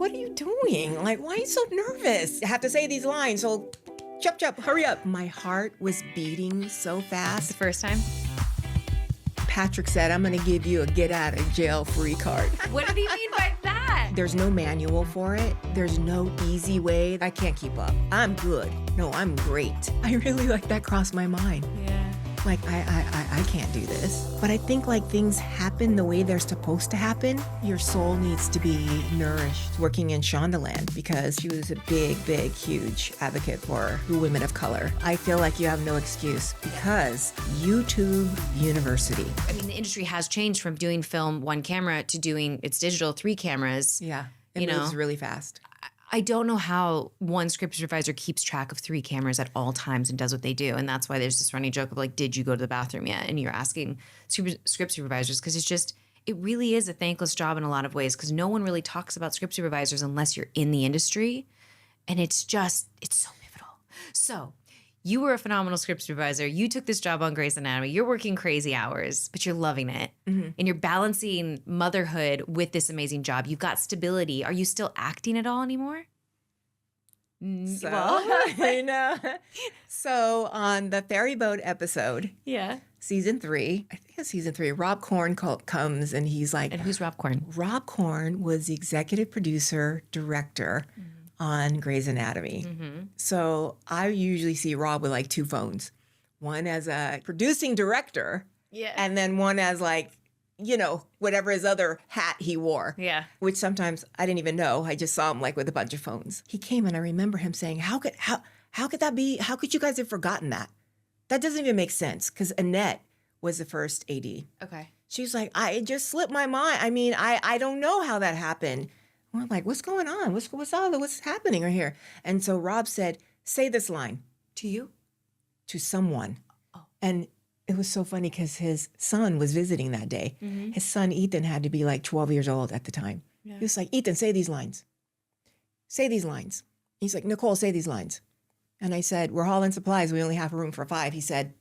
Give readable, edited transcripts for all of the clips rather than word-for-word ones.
what are you doing? Like, why are you so nervous? I have to say these lines, so chop, chop, hurry up. My heart was beating so fast. The first time? Patrick said, I'm going to give you a get out of jail free card. What did he mean by that? There's no manual for it. There's no easy way. I can't keep up. I'm good. No, I'm great. I really like that crossed my mind. Yeah. Like, I can't do this. But I think like things happen the way they're supposed to happen. Your soul needs to be nourished. Working in Shondaland, because she was a big, huge advocate for women of color. I feel like you have no excuse because YouTube University. I mean, the industry has changed from doing film 1 camera to doing it's digital 3 cameras. Yeah, it moves really fast. I don't know how one script supervisor keeps track of 3 cameras at all times and does what they do. And that's why there's this running joke of like, did you go to the bathroom yet? And you're asking script supervisors because it really is a thankless job in a lot of ways because no one really talks about script supervisors unless you're in the industry. And it's so pivotal. So you were a phenomenal script supervisor. You took this job on Grey's Anatomy. You're working crazy hours, but you're loving it. Mm-hmm. And you're balancing motherhood with this amazing job. You've got stability. Are you still acting at all anymore? So, I know. So on the ferry boat episode, season 3, I think it's season 3, Rob Corn comes and he's like. And who's Rob Corn? Rob Corn was the executive producer, director on Grey's Anatomy. Mm-hmm. So I usually see Rob with like 2 phones. One as a producing director, and then one as like, you know, whatever his other hat he wore. Yeah. Which sometimes I didn't even know. I just saw him like with a bunch of phones. He came and I remember him saying, how could that be? How could you guys have forgotten that? That doesn't even make sense because Annette was the first AD. Okay. She was like, it just slipped my mind. I mean, I don't know how that happened. I'm like, what's going on? What's happening right here? And so Rob said, say this line. To you? To someone. Oh. And it was so funny because his son was visiting that day. Mm-hmm. His son, Ethan, had to be like 12 years old at the time. Yeah. He was like, Ethan, say these lines. Say these lines. He's like, Nicole, say these lines. And I said, we're hauling supplies. We only have room for 5. He said,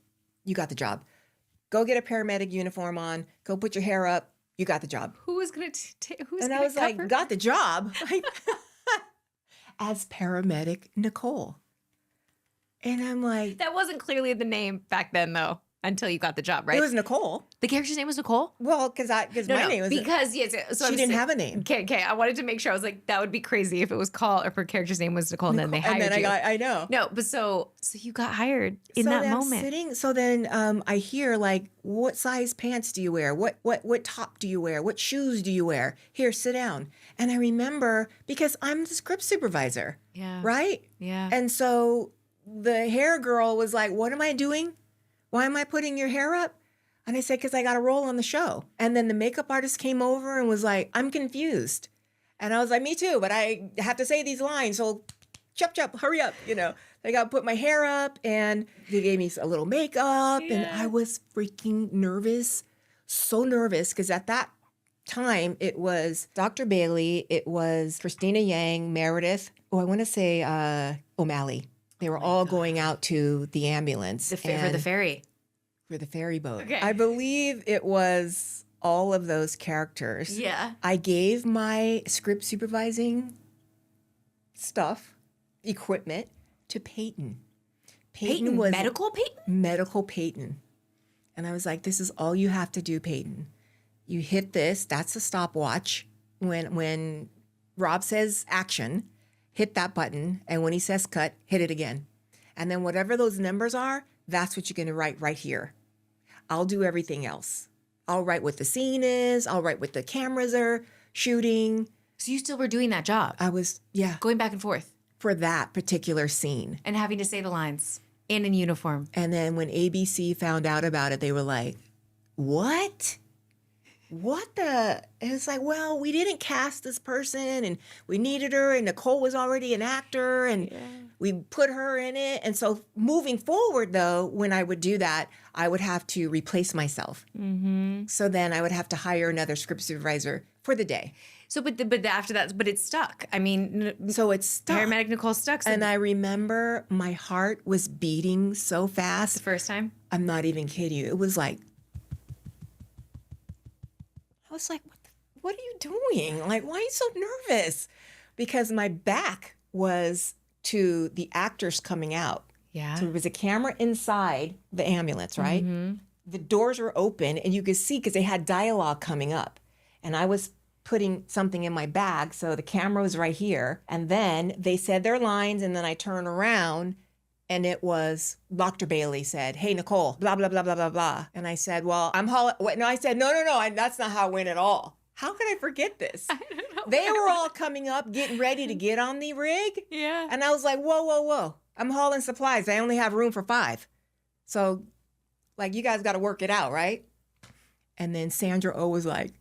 you got the job. Go get a paramedic uniform on. Go put your hair up. You got the job. Who was going to take? And I was like, got the job. As paramedic Nicole. And I'm like. That wasn't clearly the name back then, though, until you got the job, right? It was Nicole. The character's name was Nicole? Well, because my name was. Because, yes. So she didn't have a name. Okay. I wanted to make sure. I was like, that would be crazy if it was called, or if her character's name was Nicole, and then they hired you. And then I know. No, but so you got hired in that moment. So then I hear like, what size pants do you wear? What top do you wear? What shoes do you wear? Here, sit down. And I remember, because I'm the script supervisor. Yeah. Right? Yeah. And so the hair girl was like, what am I doing? Why am I putting your hair up? And I said, because I got a role on the show. And then the makeup artist came over and was like, I'm confused. And I was like, me too, but I have to say these lines. So chop, chop, hurry up. You know, I got to put my hair up and they gave me a little makeup. Yeah. And I was freaking nervous. So nervous because at that time it was Dr. Bailey. It was Christina Yang, Meredith. Oh, I want to say O'Malley. They were all going out to the ambulance. For the ferry. For the ferry boat. Okay. I believe it was all of those characters. Yeah. I gave my script supervising stuff, equipment, to Peyton. Peyton was medical Peyton? Medical Peyton. And I was like, this is all you have to do, Peyton. You hit this, that's a stopwatch. When Rob says action, hit that button, and when he says cut, hit it again. And then whatever those numbers are, that's what you're going to write right here. I'll do everything else. I'll write what the scene is. I'll write what the cameras are shooting. So you still were doing that job? I was, yeah. Going back and forth? For that particular scene. And having to say the lines in uniform. And then when ABC found out about it, they were like, what? What the? And it's like, well, we didn't cast this person and we needed her and Nicole was already an actor and we put her in it. And so moving forward, though, when I would do that, I would have to replace myself. Mm-hmm. So then I would have to hire another script supervisor for the day. So, but after that, but it stuck. I mean, so it's stuck. Paramedic Nicole stuck. So and I remember my heart was beating so fast. The first time? I'm not even kidding you. It was like, I was like, what are you doing? Like, why are you so nervous? because my back was to the actors coming out. Yeah. So there was a camera inside the ambulance, right? Mm-hmm. The doors were open and you could see because they had dialogue coming up. And I was putting something in my bag. So the camera was right here. And then they said their lines. And then I turn around and it was Dr. Bailey said, "Hey, Nicole, blah, blah, blah, blah, blah, blah." And I said, "Well, no, I said, no, that's not how it went at all." How could I forget this? I don't know. They were all coming up, getting ready to get on the rig. Yeah. And I was like, whoa, whoa, whoa. I'm hauling supplies. I only have room for 5. So, like, you guys got to work it out, right? And then Sandra O was like,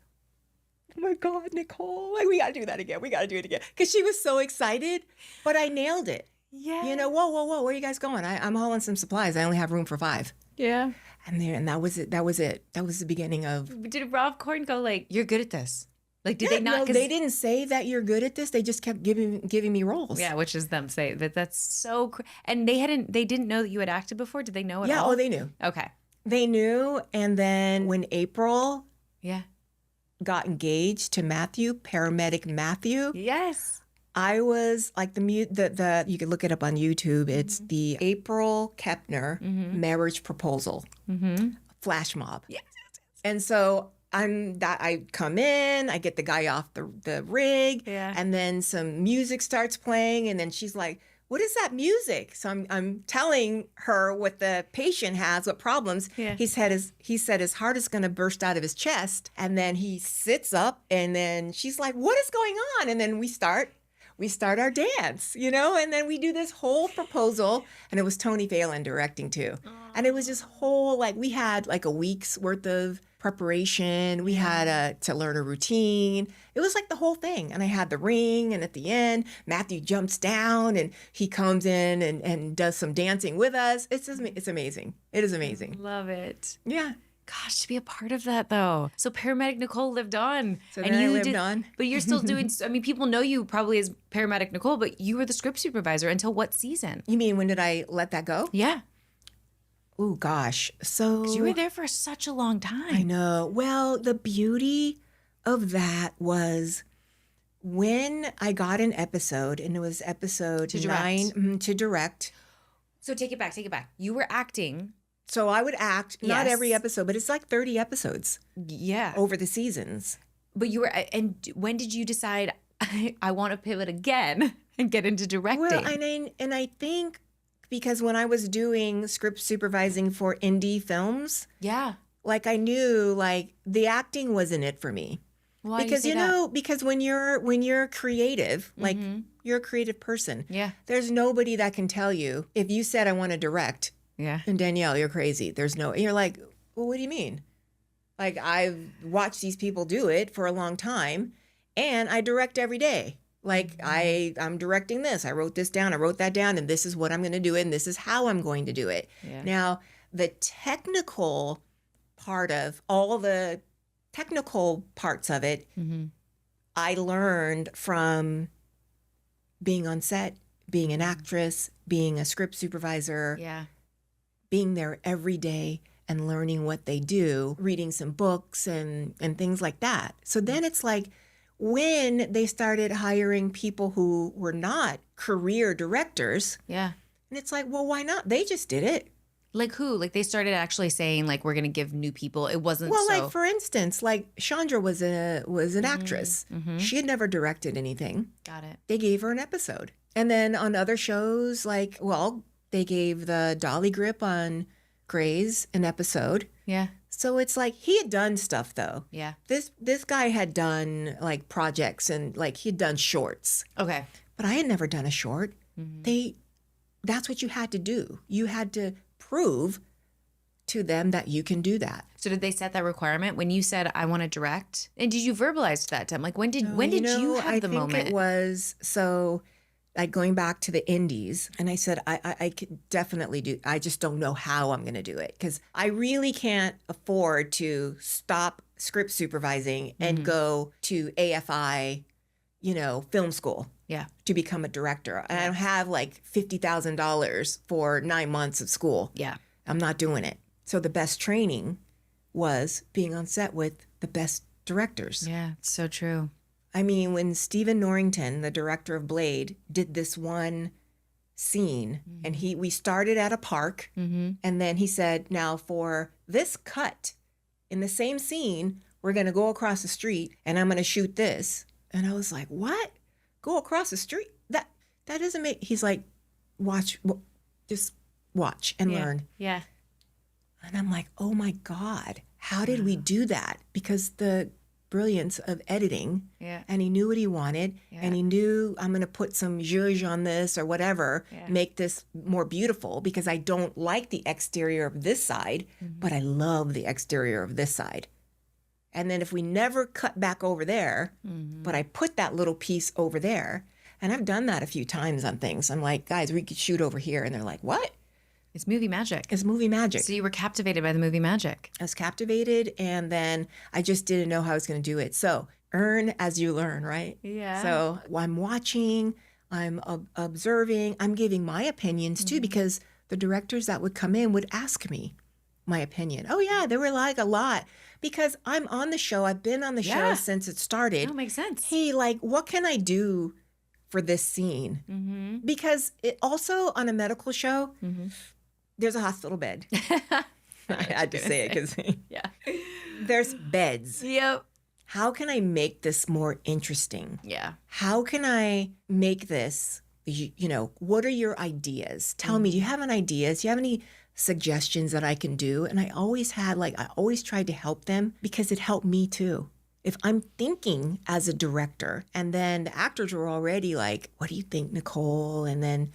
"Oh my God, Nicole, like, we got to do that again. We got to do it again." Because she was so excited, but I nailed it. Yeah. You know, whoa, where are you guys going? I'm hauling some supplies. I only have room for 5. Yeah. And that was it. That was the beginning of. Did Rob Corn go like, "You're good at this"? Like, did Yeah, they not? no, 'Cause- they didn't say that you're good at this. They just kept giving me roles. Yeah, which is them say that. That's so. And they didn't know that you had acted before. Did they know at Yeah. all? Oh, they knew. Okay. They knew. And then when April Yeah. got engaged to Matthew, paramedic Matthew, Yes. I was like the you can look it up on YouTube. It's the April Kepner marriage proposal flash mob. Yes. And so I come in, I get the guy off the rig, Yeah. and then some music starts playing, and then she's like, "What is that music?" So I'm telling her what the patient has, what problems. Yeah. He said his heart is going to burst out of his chest, and then he sits up, and then she's like, "What is going on?" And then we start our dance, and then we do this whole proposal, and it was Tony Phelan directing too. And it was this whole, like, we had like a week's worth of preparation. We had to learn a routine. It was like the whole thing. And I had the ring, and at the end, Matthew jumps down and he comes in and does some dancing with us. It's amazing. It is amazing. Love it. Yeah. Gosh, to be a part of that though. So paramedic Nicole lived on. So then I lived on. But you're still doing, I mean, people know you probably as paramedic Nicole, but you were the script supervisor until what season? You mean, when did I let that go? Yeah. Oh, gosh. So 'Cause you were there for such a long time. I know. Well, the beauty of that was when I got an episode, and it was episode To direct. 9 to direct. So take it back. You were acting. So I would act, not Yes. every episode, but it's like 30 episodes Yeah. over the seasons. But you were, and when did you decide I want to pivot again and get into directing? Well, I think because when I was doing script supervising for indie films, yeah. like, I knew, like, the acting wasn't it for me. Why do Because say that? because when you're creative, like, you're a creative person. Yeah. There's nobody that can tell you, if you said, "I want to direct," Yeah. and Danielle, you're crazy. There's no, and you're like, "Well, what do you mean?" Like, I've watched these people do it for a long time, and I direct every day. Like, I'm directing this. I wrote this down. I wrote that down, and this is what I'm going to do it, and this is how I'm going to do it. Yeah. Now, the technical part of all the technical parts of it, I learned from being on set, being an actress, being a script supervisor, Yeah. being there every day and learning what they do, reading some books and things like that. So then it's like, when they started hiring people who were not career directors, Yeah. and it's like, well, why not? They just did it. Like who? Like they started actually saying like we're gonna give new people. It wasn't Well, so. like, for instance, like, Chandra was an actress. She had never directed anything. Got it. They gave her an episode. And then on other shows, like, well, they gave the Dolly Grip on Grey's an episode. Yeah. So it's like, he had done stuff though. Yeah. This guy had done like projects, and like, he'd done shorts. Okay. But I had never done a short. That's what you had to do. You had to prove to them that you can do that. So did they set that requirement when you said I want to direct? And did you verbalize that time? Like when did you have the moment? I think it was, so, like, going back to the indies, and I said, I could definitely do, I just don't know how I'm going to do it, because I really can't afford to stop script supervising and go to AFI, film school. Yeah. To become a director. I don't have like $50,000 for 9 months of school. Yeah. I'm not doing it. So the best training was being on set with the best directors. Yeah. It's so true. I mean, when Stephen Norrington, the director of Blade, did this one scene, and we started at a park, and then he said, now for this cut in the same scene, we're going to go across the street and I'm going to shoot this. And I was like, what? Go across the street? That doesn't make, he's like, just watch and learn. Yeah. And I'm like, oh my God, how did we do that? Because the brilliance of editing, and he knew what he wanted, and he knew I'm going to put some zhuzh on this or whatever, make this more beautiful, because I don't like the exterior of this side, but I love the exterior of this side. And then if we never cut back over there, but I put that little piece over there, and I've done that a few times on things. I'm like, guys, we could shoot over here. And they're like, what? It's movie magic. It's movie magic. So you were captivated by the movie magic. I was captivated, and then I just didn't know how I was going to do it. So earn as you learn, right? Yeah. So I'm watching, I'm observing, I'm giving my opinions too, because the directors that would come in would ask me my opinion. Oh yeah, there were like a lot, because I'm on the show. I've been on the show since it started. That makes sense. Hey, like, what can I do for this scene? Because it also on a medical show, there's a hospital bed. I had to say it because there's beds. Yep. How can I make this more interesting? Yeah. How can I make this, what are your ideas? Tell me, do you have any ideas? Do you have any suggestions that I can do? And I always tried to help them, because it helped me too. If I'm thinking as a director, and then the actors were already like, what do you think, Nicole? And then,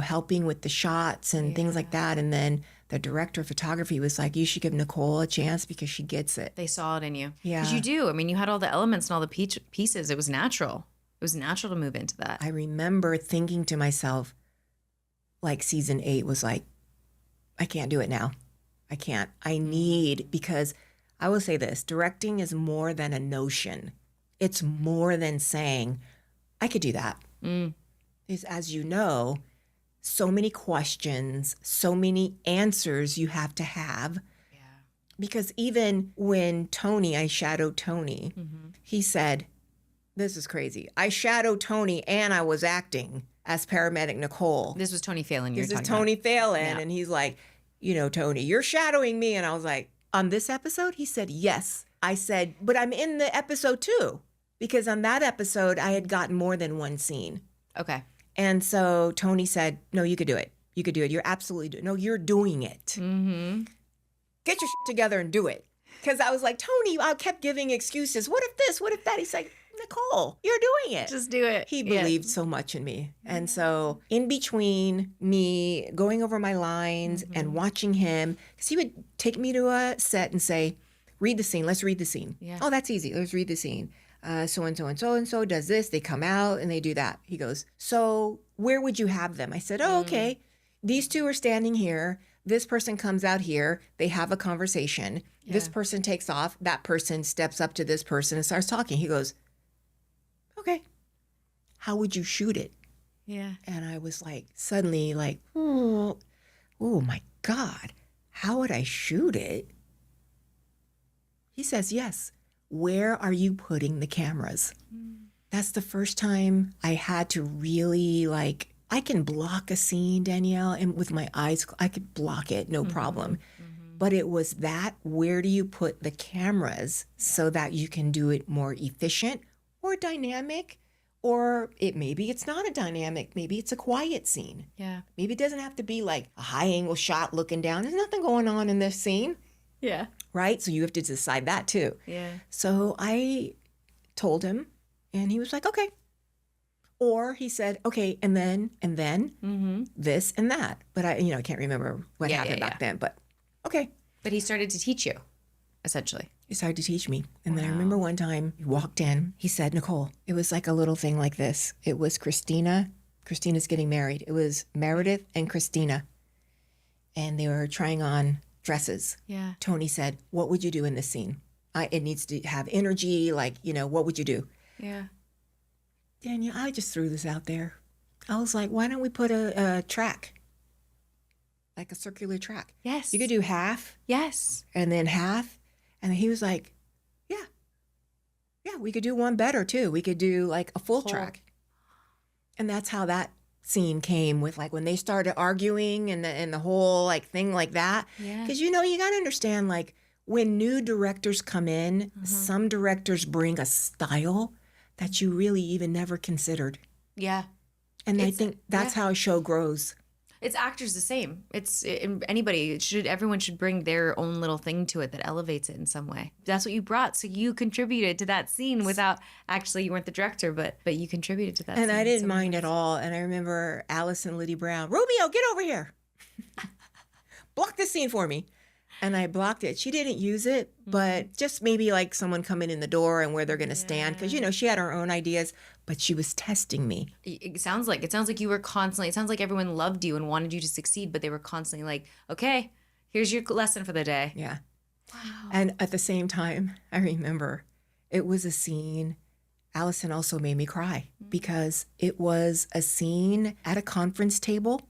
helping with the shots and things like that. And then the director of photography was like, you should give Nicole a chance because she gets it. They saw it in you. Yeah. Because you do. I mean, you had all the elements and all the pieces. It was natural. It was natural to move into that. I remember thinking to myself, like season 8 was like, I can't do it now. I can't. Because I will say this, directing is more than a notion. It's more than saying, I could do that. Is, as you know, so many questions, so many answers you have to have. Yeah. Because even when I shadowed Tony, he said, this is crazy. I shadowed Tony and I was acting as paramedic Nicole. This was Tony Phelan. This is Tony Phelan. Yeah. And he's like, Tony, you're shadowing me. And I was like, on this episode? He said, yes. I said, but I'm in the episode too. Because on that episode, I had gotten more than one scene. Okay. And so Tony said, no, you could do it. You could do it. You're absolutely doing it. No, you're doing it. Get your shit together and do it. Because I was like, Tony, I kept giving excuses. What if this? What if that? He's like, Nicole, you're doing it. Just do it. He believed so much in me. And so in between me going over my lines and watching him, because he would take me to a set and say, read the scene. Let's read the scene. Yeah. Oh, that's easy. Let's read the scene. So-and-so and so-and-so does this. They come out and they do that. He goes, so where would you have them? I said, oh, okay. These two are standing here. This person comes out here. They have a conversation. Yeah. This person takes off. That person steps up to this person and starts talking. He goes, okay, how would you shoot it? Yeah. And I was like, suddenly like, oh my God, how would I shoot it? He says, yes. Where are you putting the cameras? That's the first time I had to really I can block a scene, Danielle, and with my eyes, I could block it, no problem. But it was that, where do you put the cameras so that you can do it more efficient or dynamic, or maybe it's not a dynamic, maybe it's a quiet scene. Yeah. Maybe it doesn't have to be like a high angle shot looking down. There's nothing going on in this scene. Yeah. Right? So you have to decide that too. Yeah. So I told him, and he was like, okay. Or he said, okay, and then this and that. But I can't remember what happened back then, but okay. But he started to teach you, essentially. He started to teach me. And then I remember one time he walked in, he said, Nicole, it was like a little thing like this. It was Christina's getting married. It was Meredith and Christina. And they were trying on dresses. Yeah. Tony said, what would you do in this scene? It needs to have energy, what would you do? Yeah. Danielle, I just threw this out there. I was like, why don't we put a track? Like a circular track. Yes. You could do half. Yes. And then half. And he was like, yeah. Yeah, we could do one better too. We could do like a full track. And that's how that scene came with like when they started arguing and the whole like thing like that. Yeah. Because you got to understand like when new directors come in, some directors bring a style that you really even never considered. Yeah. And I think that's how a show grows. It's actors the same. Everyone should bring their own little thing to it that elevates it in some way. That's what you brought. So you contributed to that scene without actually, you weren't the director, but you contributed to that and scene. I didn't mind at all. And I remember Alice and Liddy Brown, Rubio, get over here. Block this scene for me. And I blocked it. She didn't use it, but just maybe like someone coming in the door and where they're going to stand. Because, she had her own ideas, but she was testing me. It sounds like you were constantly, it sounds like everyone loved you and wanted you to succeed, but they were constantly like, okay, here's your lesson for the day. Yeah. Wow. And at the same time, I remember it was a scene. Allison also made me cry because it was a scene at a conference table.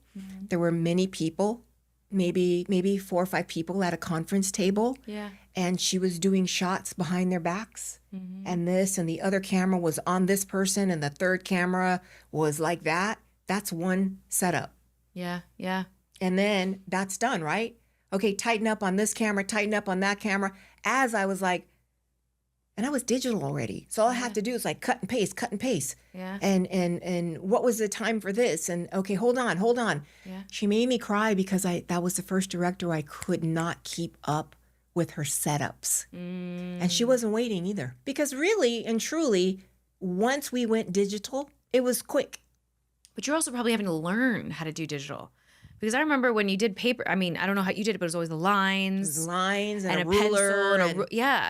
There were many people. Maybe 4 or 5 people at a conference table. Yeah. And she was doing shots behind their backs. And this and the other camera was on this person and the third camera was like that. That's one setup. Yeah. Yeah. And then that's done, right? Okay, tighten up on this camera, tighten up on that camera. As I was like, and I was digital already. So all I had to do is like cut and paste. Yeah. And what was the time for this? And okay, hold on. Yeah. She made me cry because that was the first director I could not keep up with her setups. And she wasn't waiting either. Because really and truly, once we went digital, it was quick. But you're also probably having to learn how to do digital. Because I remember when you did paper, I mean, I don't know how you did it, but it was always the lines. Lines and a pencil ruler.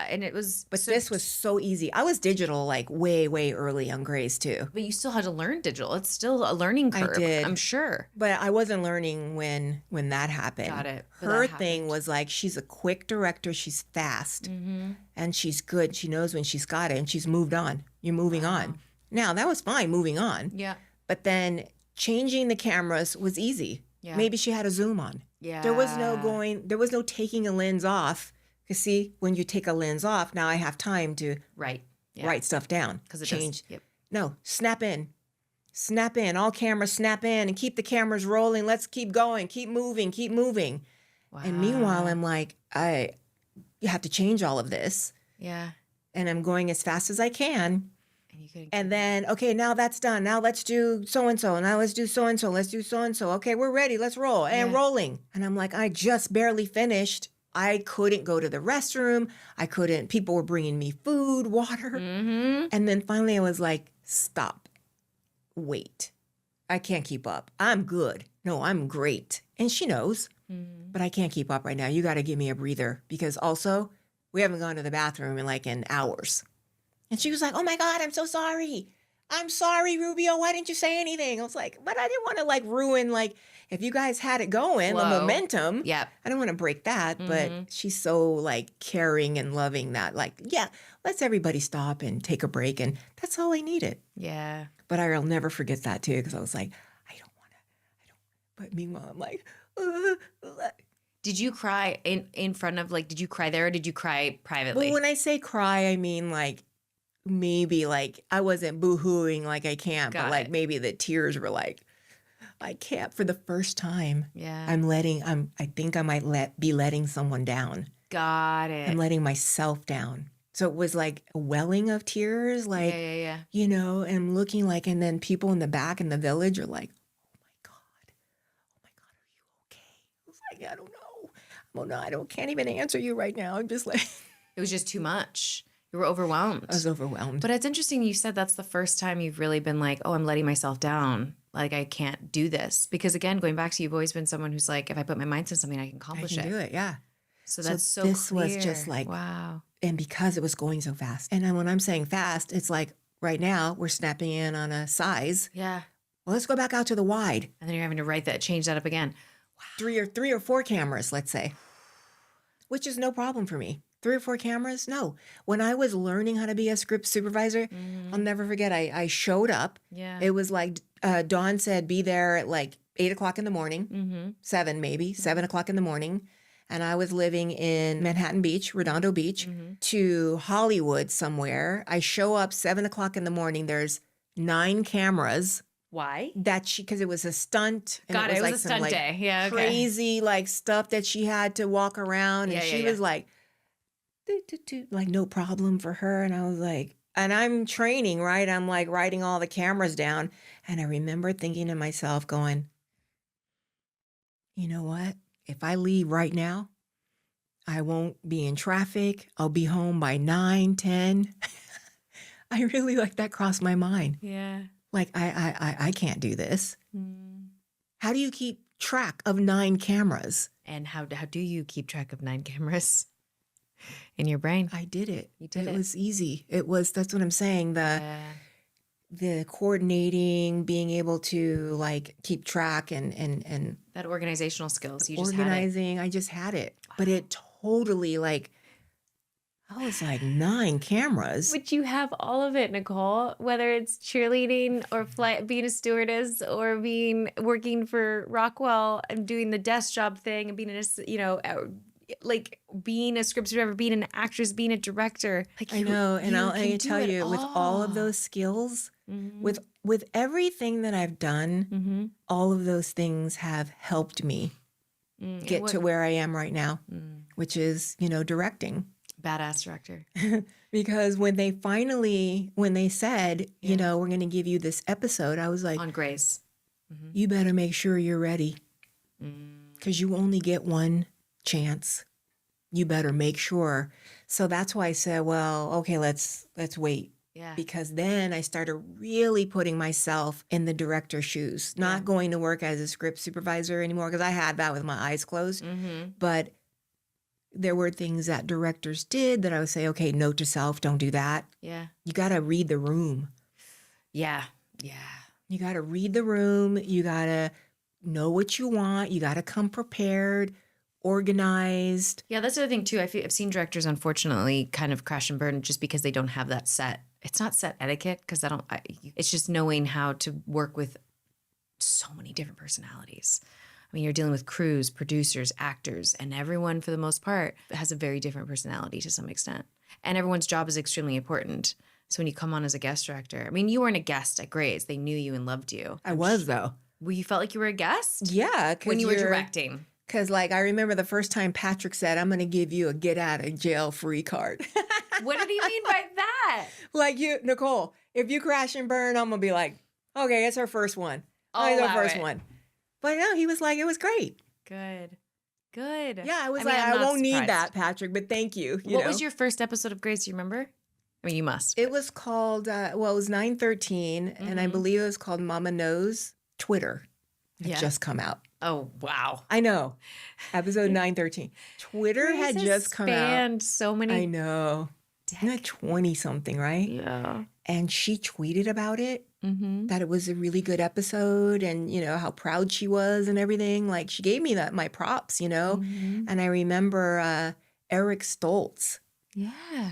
and it was. But this was so easy. I was digital like way, way early on Grey's too. But you still had to learn digital. It's still a learning curve. I did. I'm sure. But I wasn't learning when that happened. Got it. Her thing was like, she's a quick director. She's fast. And she's good. She knows when she's got it. And she's moved on. You're moving on. Now, that was fine, moving on. Yeah. But then changing the cameras was easy. Yeah. Maybe she had a zoom on. Yeah. There was no taking a lens off. Because see, when you take a lens off, now I have time to write stuff down. Because it change. Does. Yep. No, snap in. Snap in. All cameras snap in and keep the cameras rolling. Let's keep going. Keep moving. Wow. And meanwhile, I'm like, you have to change all of this. Yeah. And I'm going as fast as I can. And And then, okay, now that's done. Now let's do so-and-so. Now let's do so-and-so. Let's do so-and-so. Okay, we're ready. Let's roll. And rolling. And I'm like, I just barely finished. I couldn't go to the restroom. People were bringing me food, water. And then finally I was like, stop. Wait. I can't keep up. I'm good. No, I'm great. And she knows. But I can't keep up right now. You got to give me a breather. Because also, we haven't gone to the bathroom in hours. And she was like, oh my God, I'm so sorry. I'm sorry, Rubio. Why didn't you say anything? I was like, but I didn't want to ruin, if you guys had it going, the momentum. Yep. I don't want to break that. But she's so caring and loving that, let's everybody stop and take a break. And that's all I needed. Yeah. But I'll never forget that too. Because I was like, I don't want to. But meanwhile, I'm like, Did you cry in front of, did you cry there or did you cry privately? Well, when I say cry, I mean maybe I wasn't boo-hooing I can't, Got but it. maybe the tears were I can't for the first time. Yeah. I think I might be letting someone down. Got it. I'm letting myself down. So it was a welling of tears, yeah. and I'm looking and then people in the back in the village are like, oh my God, are you okay? I was like, I don't know. Oh no, can't even answer you right now. I'm just It was just too much. You were overwhelmed. I was overwhelmed. But it's interesting you said that's the first time you've really been oh, I'm letting myself down. I can't do this. Because again, going back to you've always been someone who's if I put my mind to something, I can accomplish I can do it, yeah. So that's so this clear. was just wow. And because it was going so fast. And then when I'm saying fast, it's right now we're snapping in on a size. Yeah. Well, let's go back out to the wide. And then you're having to change that up again. Wow. Three or four cameras, let's say. Which is no problem for me. 3 or 4 cameras? No. When I was learning how to be a script supervisor, I'll never forget, I showed up. Yeah. It was Dawn said, be there at 8 o'clock in the morning, 7 maybe, 7 o'clock in the morning. and I was living in Manhattan Beach, Redondo Beach, to Hollywood somewhere. I show up 7:00 in the morning. There's 9 cameras. Why? Because it was a stunt. And Got it. It was like a stunt day. Yeah. Okay. Crazy like stuff that she had to walk around. And she was like, "Doo, doo, doo," like no problem for her. And I was like, and I'm training, right? I'm like writing all the cameras down. And I remember thinking to myself, going, you know what? If I leave right now, I won't be in traffic. I'll be home by 9, 10. I really like that crossed my mind. Yeah. Like, I can't do this. How do you keep track of 9 cameras? And how do you keep track of 9 cameras in your brain? I did it. You did it. It was easy. That's what I'm saying. The coordinating, being able to like keep track and that organizational skills. You organizing. I just had it. But it totally like, I was like 9 cameras. But you have all of it, Nicole, whether it's cheerleading or being a stewardess or working for Rockwell and doing the desk job thing and being like being a script supervisor, being an actress, being a director. Like I know. And I tell you, with all of those skills, with everything that I've done, all of those things have helped me get to where I am right now, which is, directing. Badass director. Because when they said, we're going to give you this episode, I was like, on Grace, you better make sure you're ready because you only get one chance. You better make sure. So that's why I said, well, okay, let's wait. Yeah. Because then I started really putting myself in the director's shoes, not going to work as a script supervisor anymore because I had that with my eyes closed. But there were things that directors did that I would say, okay, note to self, don't do that. Yeah. You got to read the room. Yeah. Yeah. You got to read the room. You got to know what you want. You got to come prepared, organized. Yeah, that's the other thing too. I've seen directors, unfortunately, kind of crash and burn just because they don't have that set. It's not set etiquette because it's just knowing how to work with so many different personalities. I mean, you're dealing with crews, producers, actors, and everyone, for the most part, has a very different personality to some extent. And everyone's job is extremely important. So when you come on as a guest director, I mean, you weren't a guest at Grey's. They knew you and loved you. I was, though. Well, you felt like you were a guest? Yeah. When you were directing. Because, like, I remember the first time Patrick said, I'm going to give you a get-out-of-jail-free card. What did he mean by that? Like, Nicole, if you crash and burn, I'm going to be like, okay, it's our first one. It's our first one. But no, he was like, it was great. Good. Yeah, I was like, I won't need that, Patrick, but thank you. What was your first episode of Grace? Do you remember? I mean, you must. It was called, it was 913, and I believe it was called Mama Knows. Twitter had just come out. Oh, wow. I know. Episode 913. Twitter had just come out. Spanned so many. I know. Isn't that 20-something, right? Yeah. And she tweeted about it, that it was a really good episode and, how proud she was and everything. Like, she gave me my props, And I remember Eric Stoltz. Yeah.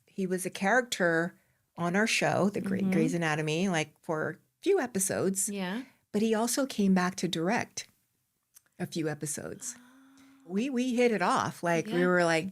He was a character on our show, the Grey's Anatomy, like for a few episodes. Yeah. But he also came back to direct a few episodes. We hit it off. Like, we were like,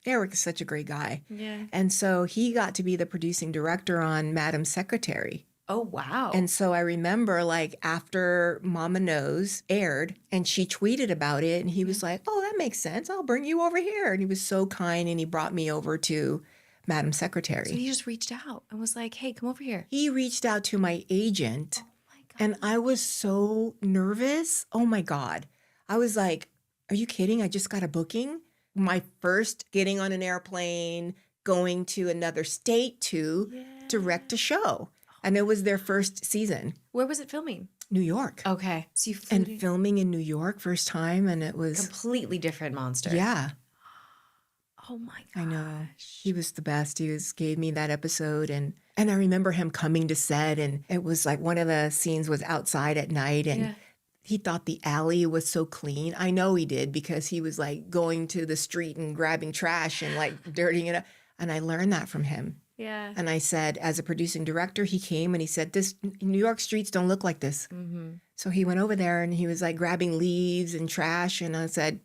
Eric is such a great guy. Yeah. And so he got to be the producing director on Madam Secretary. Oh, wow. And so I remember, like, after Mama Knows aired and she tweeted about it and he was like, oh, that makes sense. I'll bring you over here. And he was so kind and he brought me over to Madam Secretary. So he just reached out and was like, hey, come over here. He reached out to my agent. Oh, my God. And I was so nervous. Oh, my God. I was like, are you kidding? I just got a booking. My first getting on an airplane, going to another state to direct a show. And it was their first season. Where was it filming? New York. Okay. So you flew and filming in New York first time. And it was completely different monster. Yeah. Oh my gosh. I know. He was the best. He gave me that episode. And I remember him coming to set and it was like one of the scenes was outside at night and he thought the alley was so clean. I know he did because he was like going to the street and grabbing trash and like dirtying it up. And I learned that from him. Yeah. And I said, as a producing director, he came and he said, this New York streets don't look like this. Mm-hmm. So he went over there and he was like grabbing leaves and trash. And I said,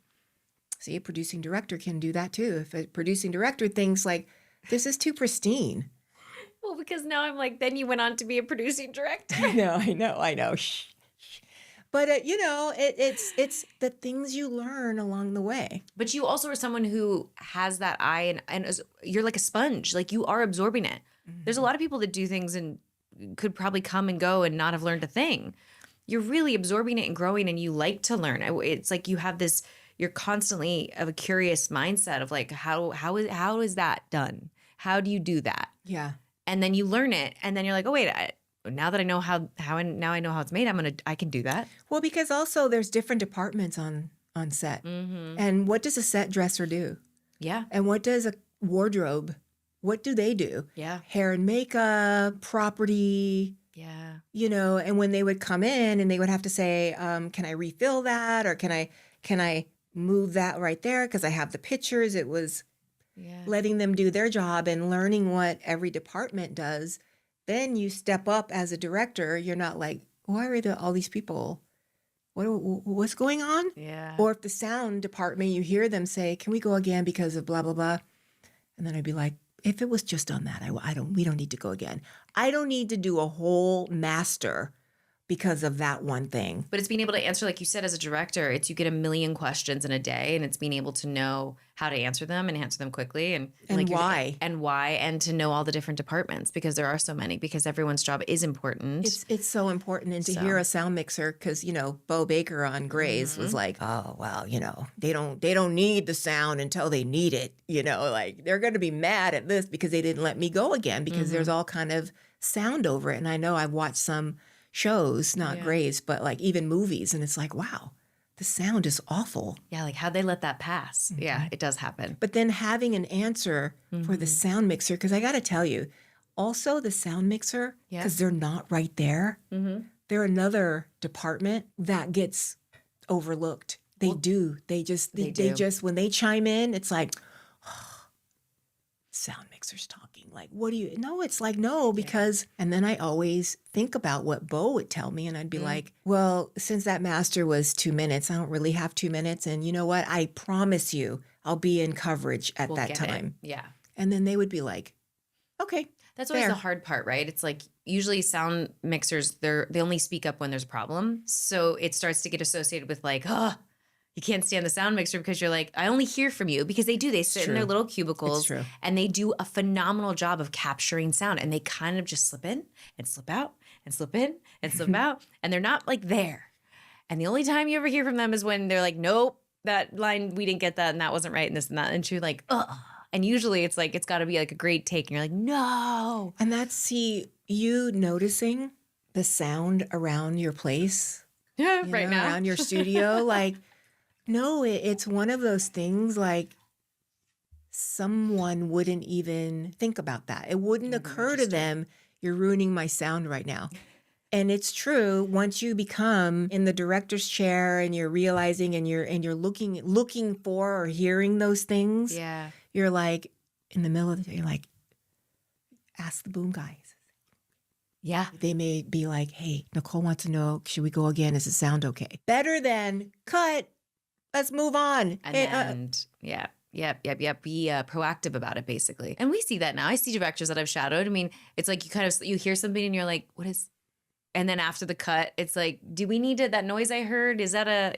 see, a producing director can do that too. If a producing director thinks like, this is too pristine. Well, because now I'm like, then you went on to be a producing director. I know. Shh. But it's the things you learn along the way. But you also are someone who has that eye and you're like a sponge. Like you are absorbing it. Mm-hmm. There's a lot of people that do things and could probably come and go and not have learned a thing. You're really absorbing it and growing, and you like to learn. It's like you have this, you're constantly of a curious mindset of like, how is that done? How do you do that? Yeah. And then you learn it, and then you're like, oh wait, now that I know how now I know how it's made, I can do that. Well, because also there's different departments on set. Mm-hmm. And what does a set dresser do? Yeah. And what does a wardrobe, what do they do? Yeah. Hair and makeup, property, Yeah. and when they would come in and they would have to say, can I refill that? Or can I move that right there? Because I have the pictures. It was letting them do their job and learning what every department does. Then you step up as a director. You're not like, why are all these people? What's going on? Yeah. Or if the sound department, you hear them say, can we go again because of blah, blah, blah. And then I'd be like, if it was just on that, we don't need to go again. I don't need to do a whole master because of that one thing. But it's being able to answer, like you said, as a director, it's you get a million questions in a day, and it's being able to know how to answer them and answer them quickly and like why. And to know all the different departments, because there are so many, because everyone's job is important. It's so important. And to hear a sound mixer, because, Bo Baker on Grey's was like, oh, well, they don't need the sound until they need it. Like they're going to be mad at this because they didn't let me go again because there's all kind of sound over it. And I know I've watched some shows, not Grey's, but like even movies. And it's like, wow, the sound is awful. Yeah, like how'd they let that pass? Mm-hmm. Yeah, it does happen. But then having an answer for the sound mixer, because I got to tell you, also the sound mixer, because they're not right there, they're another department that gets overlooked. They do. They just, when they chime in, it's like, sound mixer's talking. Like, what do you, no, it's like, no, because, and then I always think about what Bo would tell me. And I'd be like, well, since that master was 2 minutes, I don't really have 2 minutes. And you know what? I promise you, I'll be in coverage at that time. Yeah. And then they would be like, okay. That's always the hard part, right? It's like usually sound mixers, they only speak up when there's a problem. So it starts to get associated with like, you can't stand the sound mixer because you're like, I only hear from you, because they do. They sit in their little cubicles and they do a phenomenal job of capturing sound, and they kind of just slip in and slip out and slip in and slip out, and they're not like there. And the only time you ever hear from them is when they're like, nope, that line, we didn't get that, and that wasn't right, and this and that. And you're like, ugh. And usually it's like, it's got to be like a great take, and you're like, no. And that's, you noticing the sound around your place. Yeah, right now. Around your studio, like, no, it's one of those things like someone wouldn't even think about that. It wouldn't occur to them, you're ruining my sound right now. And it's true, once you become in the director's chair and you're realizing and you're looking for or hearing those things, you're like, in the middle of the day, you're like, ask the boom guys. Yeah. They may be like, hey, Nicole wants to know, should we go again? Is the sound okay? Better than cut. Let's move on. And Be proactive about it, basically. And we see that now. I see directors that I've shadowed. I mean, it's like you hear something and you're like, what is? And then after the cut, it's like, do we need that noise I heard? Is that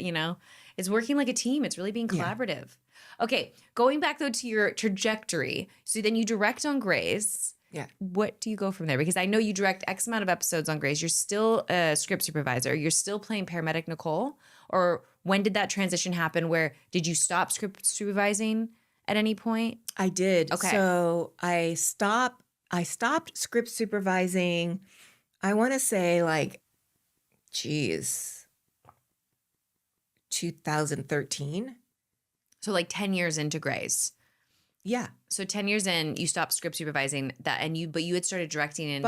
it's working like a team. It's really being collaborative. Yeah. Okay, going back though to your trajectory. So then you direct on Grey's. Yeah. What do you go from there? Because I know you direct X amount of episodes on Grey's. You're still a script supervisor. You're still playing paramedic Nicole? Or when did that transition happen? Where did you stop script supervising at any point? I did. Okay. So I stopped script supervising, I want to say 2013. So like 10 years into Grey's. Yeah. So 10 years in, you stopped script supervising that, but you had started directing in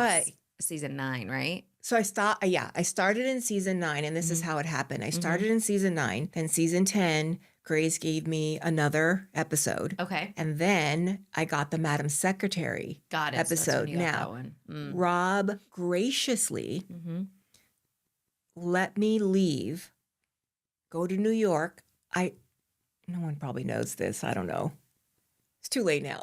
season 9, right? So I started in season 9, and this is how it happened. I started in season 9, then season 10, Grey's gave me another episode. Okay. And then I got the Madam Secretary Got it. So that's when episode. you got Now, that one. Mm. Rob graciously Mm-hmm. let me leave, go to New York. No one probably knows this. I don't know. It's too late now.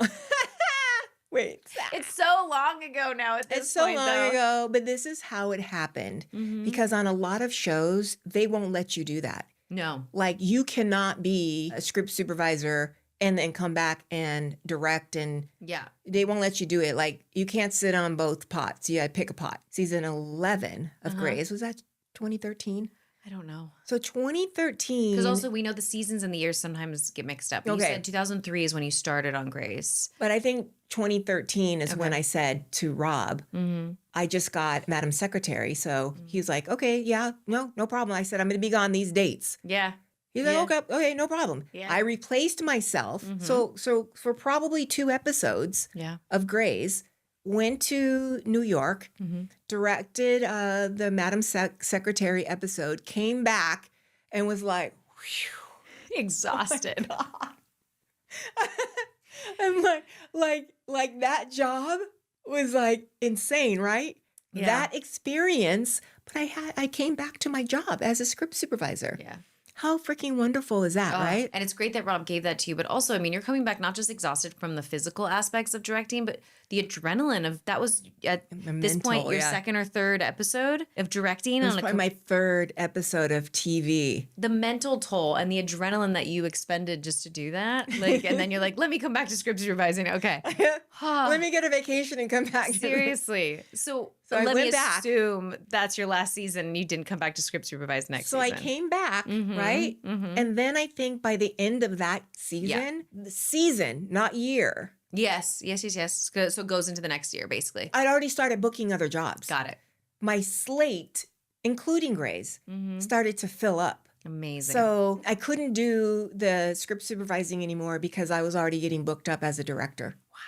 Wait. It's so long ago now at this It's so point, long though. ago, but this is how it happened. Mhm. Because on a lot of shows, they won't let you do that. No. Like, you cannot be a script supervisor and then come back and direct, and Yeah. they won't let you do it. Like, you can't sit on both pots. You gotta pick a pot. Season 11 of Grey's, was that 2013? I don't know. So 2013. Because also we know the seasons and the years sometimes get mixed up. You Okay. said 2003 is when you started on Grace. But I think 2013 is when Okay. I said to Rob, Mm-hmm. I just got Madam Secretary. So he was like, okay, yeah, no problem. I said, I'm going to be gone these dates. Yeah. He's Yeah. like, okay, no problem. Yeah. I replaced myself. So for probably 2 episodes Yeah. of Grey's, went to New York, directed the Madam Secretary episode, came back and was like, whew. Exhausted. I'm like that job was like insane, right? Yeah. That experience, but I came back to my job as a script supervisor. Yeah. How freaking wonderful is that, right? And it's great that Rob gave that to you, but also, I mean, you're coming back not just exhausted from the physical aspects of directing, but the adrenaline of that was at this point mental, your yeah. second or third episode of directing. It was on probably my 3rd episode of TV. the mental toll and the adrenaline that you expended just to do that, like, and then you're like, let me come back to script supervising. Okay, Let me get a vacation and come back. seriously. So I let me went back. assume that's your last season. And you didn't come back to script supervise next So I season. came back, right? And then I think by the end of that season, the season, not year, Yes. So it goes into the next year, basically. I'd already started booking other jobs. Got it. My slate, including Grey's, started to fill up. Amazing. So I couldn't do the script supervising anymore because I was already getting booked up as a director. Wow.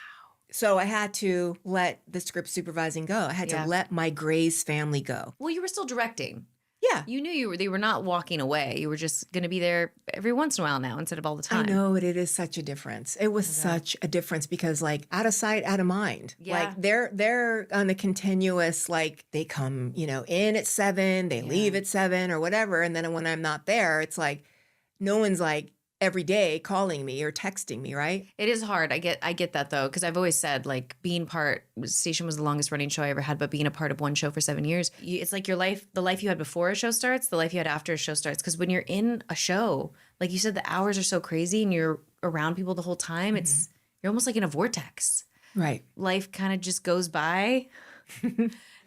So I had to let the script supervising go. I had Yeah. to let my Grey's family go. Well, you were still directing. Yeah. You knew they were not walking away. You were just going to be there every once in a while now instead of all the time. I know, but it is such a difference. It was such a difference because, like, out of sight, out of mind. Yeah. Like, they're on a continuous, like, they come, in at 7, they leave at 7 or whatever. And then when I'm not there, it's like no one's like every day calling me or texting me, right? It is hard. I get that though, because I've always said like being Station was the longest running show I ever had, but being a part of one show for 7 years, it's like your life, the life you had before a show starts, the life you had after a show starts. Because when you're in a show, like you said, the hours are so crazy and you're around people the whole time. You're almost like in a vortex. Right. Life kind of just goes by.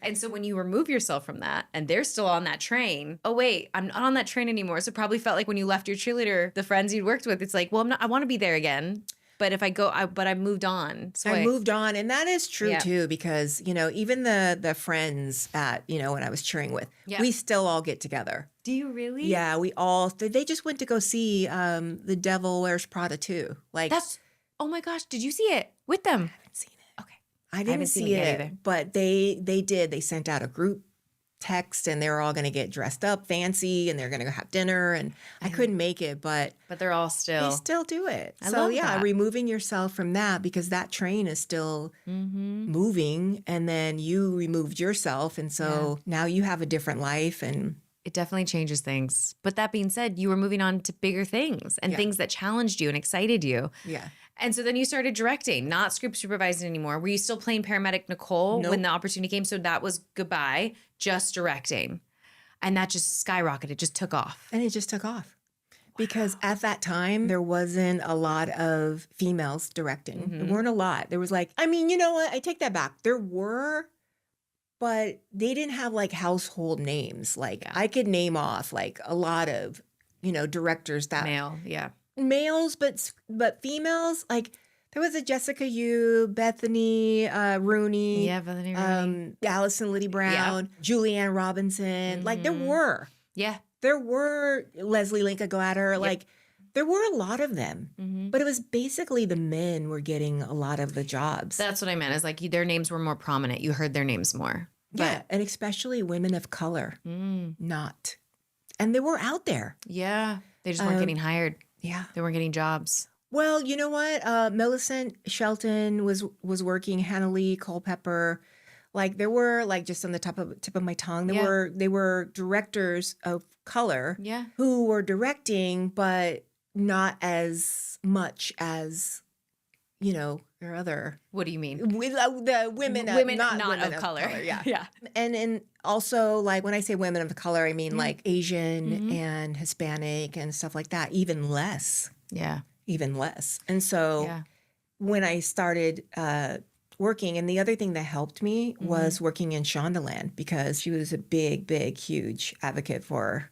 And so when you remove yourself from that and they're still on that train, oh wait, I'm not on that train anymore. So it probably felt like when you left your cheerleader, the friends you'd worked with, it's like, well, I want to be there again. But if I go, but I moved on. So I moved on. And that is true Yeah. too, because, even the friends at, when I was cheering with, Yeah. we still all get together. Do you really? Yeah, they just went to go see The Devil Wears Prada 2. Like, oh my gosh, did you see it with them? I haven't seen it. Okay. I didn't haven't seen see it yet it, either. but they did. They sent out a group text and they were all going to get dressed up fancy and they're going to go have dinner. And I couldn't make it, but But they're all still. they still do it. I So love yeah, that. removing yourself from that because that train is still moving and then you removed yourself. And so now you have a different life and It definitely changes things. But that being said, you were moving on to bigger things and things that challenged you and excited you. yeah. And so then you started directing, not script supervising anymore. Were you still playing paramedic Nicole when the opportunity came? So that was goodbye, just directing. And that just skyrocketed, just took off. And it just took off. Because at that time, there wasn't a lot of females directing. There weren't a lot. There was like, you know what? I take that back. There were, but they didn't have like household names. Like I could name off like a lot of, directors that Male, yeah. males, but females, like there was a Jessica Yu, Bethany Rooney, Yeah, Bethany Rooney. Allison Liddy Brown, Julianne Robinson. Like there were. Yeah. There were Leslie Linka Glatter, like there were a lot of them, but it was basically the men were getting a lot of the jobs. That's what I meant. Is like their names were more prominent. You heard their names more. Yeah, and especially women of color, not. And they were out there. Yeah. They just weren't getting hired. Yeah. They weren't getting jobs. Well, you know what? Millicent Shelton was working. Hannah Lee Culpepper, like there were like just on the tip of my tongue. They were directors of color Yeah. who were directing, but not as much as their other. What do you mean? With the women, not women of color. Yeah, Yeah. and also like when I say women of color, I mean like Asian and Hispanic and stuff like that. Even less. Yeah. Even less. And so when I started working, and the other thing that helped me was working in Shondaland, because she was a big, huge advocate for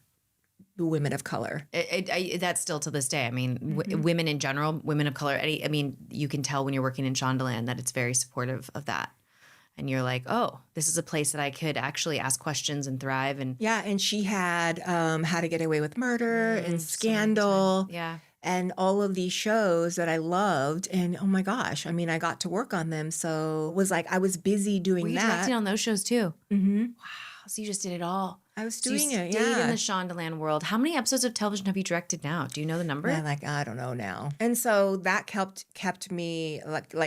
the women of color. That's still to this day. I mean, women in general, women of color. I mean, you can tell when you're working in Shondaland that it's very supportive of that. And you're like, oh, this is a place that I could actually ask questions and thrive. And yeah, and she had How to Get Away with Murder and Scandal. And all of these shows that I loved. And oh my gosh, I mean, I got to work on them. So it was like I was busy doing were you that. directing on those shows too? Mm-hmm. Wow. So you just did it all. I was So doing you it, stayed in the Shondaland world. How many episodes of television have you directed now? Do you know the number? Yeah, like I don't know now. And so that kept me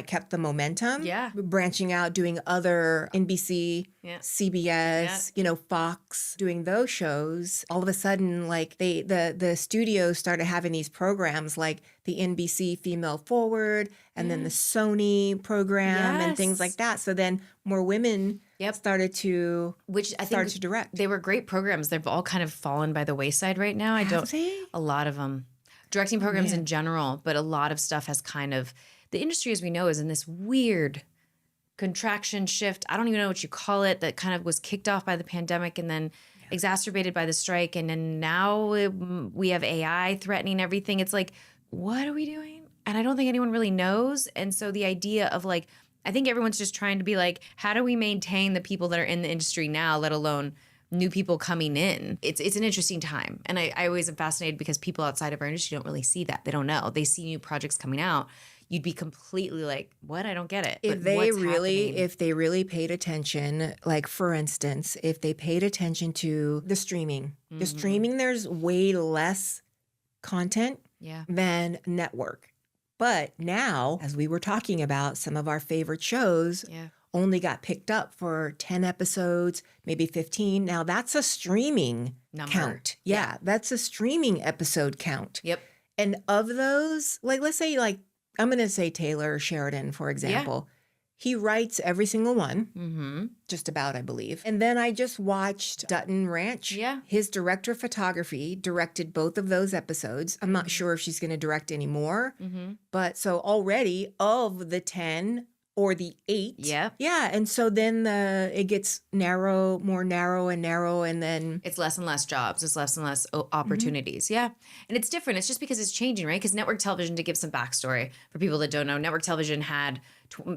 kept the momentum. Yeah. Branching out, doing other NBC, Yeah. CBS, Fox, doing those shows. All of a sudden, like the studios started having these programs like the NBC Female Forward and then the Sony program and things like that. So then more women started to direct. They were great programs. They've all kind of fallen by the wayside right now. A lot of them. Directing programs in general, but a lot of stuff has kind of, the industry as we know is in this weird contraction shift. I don't even know what you call it, that kind of was kicked off by the pandemic and then exacerbated by the strike. And then now we have AI threatening everything. It's like, what are we doing? And I don't think anyone really knows. And so the idea of like, I think everyone's just trying to be like, how do we maintain the people that are in the industry now, let alone new people coming in? It's an interesting time. And I always am fascinated because people outside of our industry don't really see that. They don't know. They see new projects coming out. You'd be completely like, what? I don't get it. If they really paid attention, like for instance, if they paid attention to the streaming, there's way less content than network. But now, as we were talking about, some of our favorite shows only got picked up for 10 episodes, maybe 15. Now that's a streaming count. Yeah, that's a streaming episode count. Yep. And of those, like let's say like, I'm going to say Taylor Sheridan, for example. He writes every single one, just about, I believe. And then I just watched Dutton Ranch. Yeah. His director of photography directed both of those episodes. I'm not sure if she's going to direct any more. But so already of the 10 or the 8. Yeah. Yeah. And so then it gets more narrow, and then it's less and less jobs. It's less and less opportunities. Yeah. And it's different. It's just because it's changing, right? Because network television, to give some backstory for people that don't know, network television had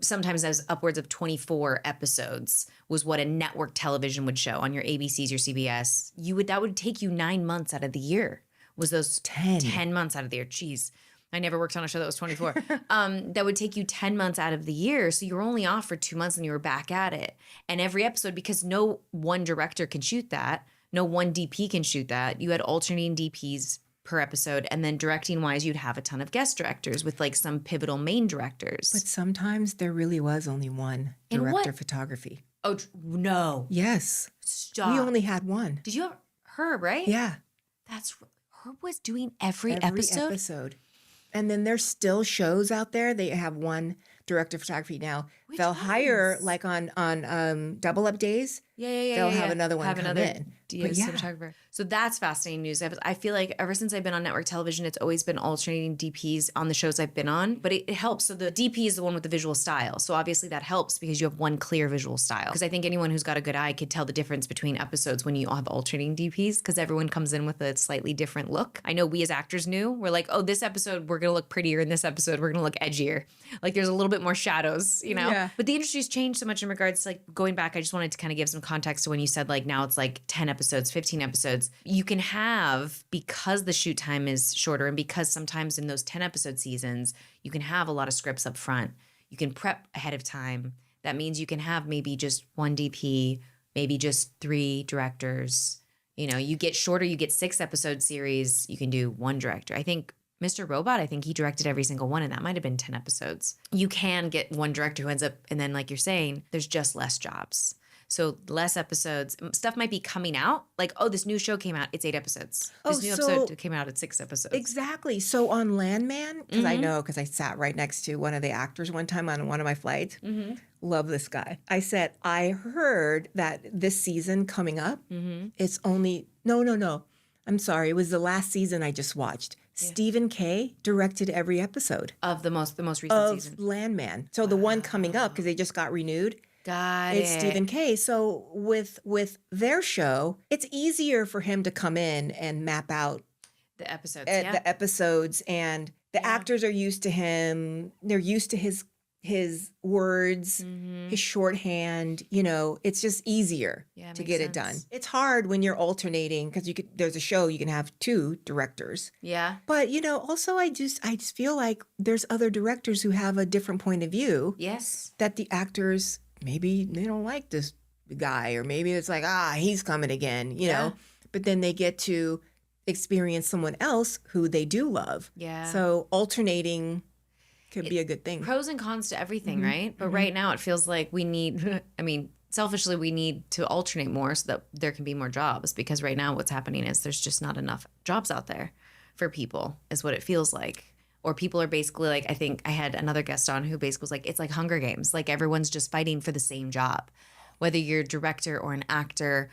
sometimes as upwards of 24 episodes was what a network television would show on your ABCs, your CBS. That would take you 9 months out of the year. Was those 10 months out of the year? Jeez. I never worked on a show that was 24. That would take you 10 months out of the year. So you were only off for 2 months and you were back at it. And every episode, because no one director can shoot that, no one DP can shoot that, you had alternating DPs per episode. And then directing wise, you'd have a ton of guest directors with like some pivotal main directors. But sometimes there really was only one director of photography. Oh, no. Yes. Stop. We only had one. Did you have Herb, right? Yeah. Herb was doing every episode. And then there's still shows out there. They have one director of photography now. They'll hire like on double up days. They'll have another one come in. Cinematographer. So that's fascinating news. I feel like ever since I've been on network television, it's always been alternating DPs on the shows I've been on. But it helps. So the DP is the one with the visual style. So obviously that helps because you have one clear visual style. Because I think anyone who's got a good eye could tell the difference between episodes when you all have alternating DPs because everyone comes in with a slightly different look. I know we as actors knew. We're like, oh, this episode we're going to look prettier. In this episode we're going to look edgier. Like there's a little bit more shadows, Yeah. But the industry's changed so much in regards to like going back. I just wanted to kind of give some context to when you said like now it's like 10 episodes, 15 episodes. You can have, because the shoot time is shorter and because sometimes in those 10 episode seasons, you can have a lot of scripts up front. You can prep ahead of time. That means you can have maybe just one DP, maybe just 3 directors. You get shorter, you get 6 episode series, you can do 1 director. I think Mr. Robot, I think he directed every single one, and that might have been 10 episodes. You can get one director who ends up, and then like you're saying, there's just less jobs. So less episodes. Stuff might be coming out. Like, oh, this new show came out. It's 8 episodes. This new episode came out. It's 6 episodes. Exactly. So on Landman, because I know, because I sat right next to one of the actors one time on one of my flights. Love this guy. I said, I heard that this season coming up, it's only, no. I'm sorry. It was the last season I just watched. Yeah. Stephen Kay directed every episode. Of the most recent season. Of Landman. So the one coming up, because they just got renewed. It's Stephen Kay. So with their show, it's easier for him to come in and map out the episodes. The episodes, and the actors are used to him. They're used to his words, his shorthand. You know, it's just easier to get it done. It's hard when you're alternating because there's a show you can have 2 directors. Yeah. But you know, also I just feel like there's other directors who have a different point of view. Yes. That the actors, maybe they don't like this guy, or maybe it's like, he's coming again, you know, but then they get to experience someone else who they do love. Yeah. So alternating could be a good thing. Pros and cons to everything, right? But right now it feels like we need, selfishly, we need to alternate more so that there can be more jobs, because right now what's happening is there's just not enough jobs out there for people, is what it feels like. Or people are basically like, I think I had another guest on who basically was like, it's like Hunger Games. Like everyone's just fighting for the same job, whether you're a director or an actor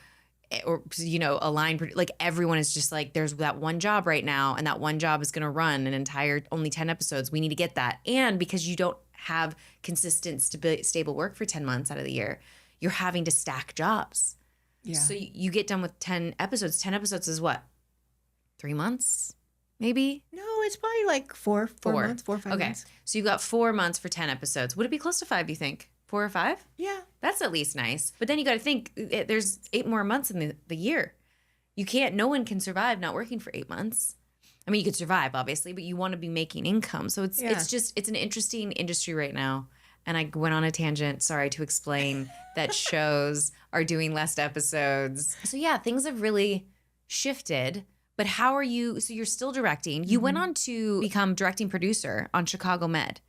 or, you know, a line, like everyone is just like, there's that one job right now, and that one job is going to run an entire, only 10 episodes. We need to get that. And because you don't have consistent, stable work for 10 months out of the year, you're having to stack jobs. Yeah. So you get done with 10 episodes. 10 episodes is what? 3 months? Maybe? No, it's probably like 4 months, 4 or 5 months. So you got 4 months for 10 episodes. Would it be close to 5, do you think? 4 or 5? Yeah. That's at least nice. But then you got to think, there's 8 more months in the year. No one can survive not working for 8 months. I mean, you could survive, obviously, but you want to be making income. So it's an interesting industry right now. And I went on a tangent, sorry, to explain that shows are doing less episodes. So yeah, things have really shifted. But how are you? So you're still directing. You went on to become directing producer on Chicago Med.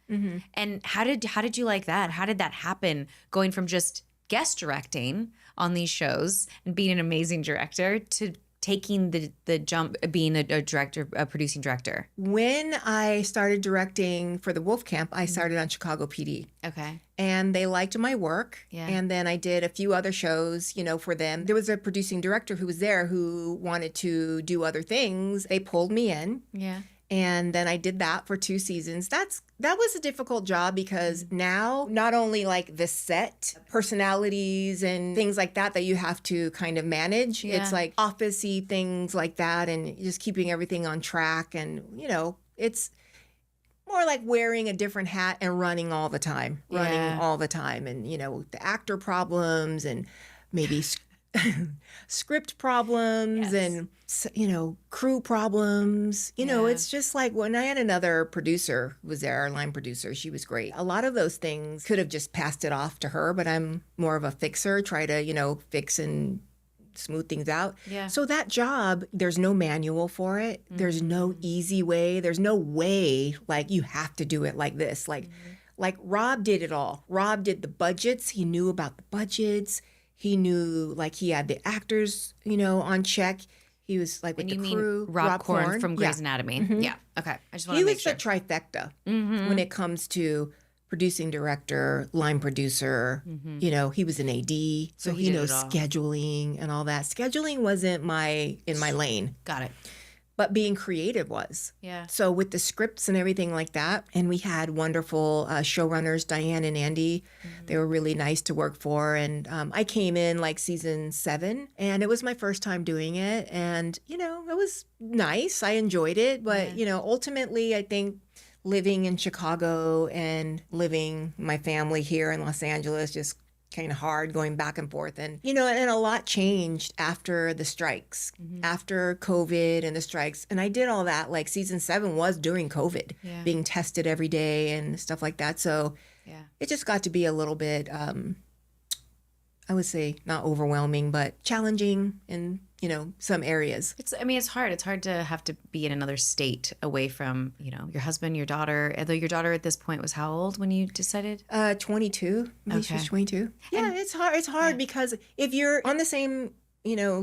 And how did you like that? How did that happen? Going from just guest directing on these shows and being an amazing director to taking the jump, being a producing director? When I started directing for the Wolf Camp, I started on Chicago PD. Okay. And they liked my work. Yeah. And then I did a few other shows, you know, for them. There was a producing director who was there who wanted to do other things. They pulled me in. Yeah. And then I did that for 2 seasons. That was a difficult job because now not only like the set personalities and things like that you have to kind of manage. Yeah. It's like office-y things like that, and just keeping everything on track. And, you know, it's more like wearing a different hat and running all the time. And, you know, the actor problems and maybe script problems and, you know, crew problems. You know, it's just like when I had another producer who was there, our line producer, she was great. A lot of those things could have just passed it off to her, but I'm more of a fixer, try to, you know, fix and smooth things out. Yeah. So that job, there's no manual for it. There's no easy way. There's no way like you have to do it like this. Like Rob did it all. Rob did the budgets. He knew about the budgets. He knew, like, he had the actors, you know, on check. He was like with the crew. Rob Korn from Grey's Anatomy. Yeah. Okay. I just want to make sure. He was the trifecta when it comes to producing director, line producer. You know, he was an AD, so he knows scheduling and all that. Scheduling wasn't in my lane. Got it. But being creative was. Yeah. So with the scripts and everything like that, and we had wonderful showrunners, Diane and Andy. They were really nice to work for. And I came in like season 7, and it was my first time doing it. And, you know, it was nice. I enjoyed it. But, you know, ultimately, I think living in Chicago and living my family here in Los Angeles just kind of hard going back and forth. And, you know, and a lot changed after the strikes, after COVID and the strikes. And I did all that. Like season 7 was during COVID, being tested every day and stuff like that. So it just got to be a little bit I would say not overwhelming, but challenging in, some areas. It's hard. It's hard to have to be in another state away from, your husband, your daughter. Although your daughter at this point was how old when you decided? 22. Maybe she was 22. Yeah, it's hard. It's hard because if you're on the same,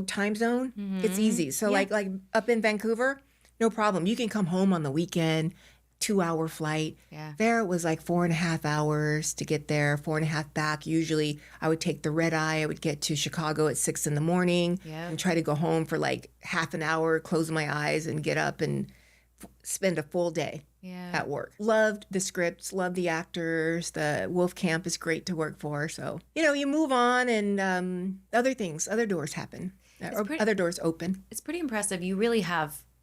time zone, it's easy. So like up in Vancouver, no problem. You can come home on the weekend, 2-hour flight. Yeah. There it was like 4.5 hours to get there, 4.5 back. Usually I would take the red eye. I would get to Chicago at 6 in the morning and try to go home for like half an hour, close my eyes and get up and spend a full day at work. Loved the scripts, loved the actors. The Wolf Camp is great to work for. So, you move on and other doors happen. Other doors open. It's pretty impressive. You really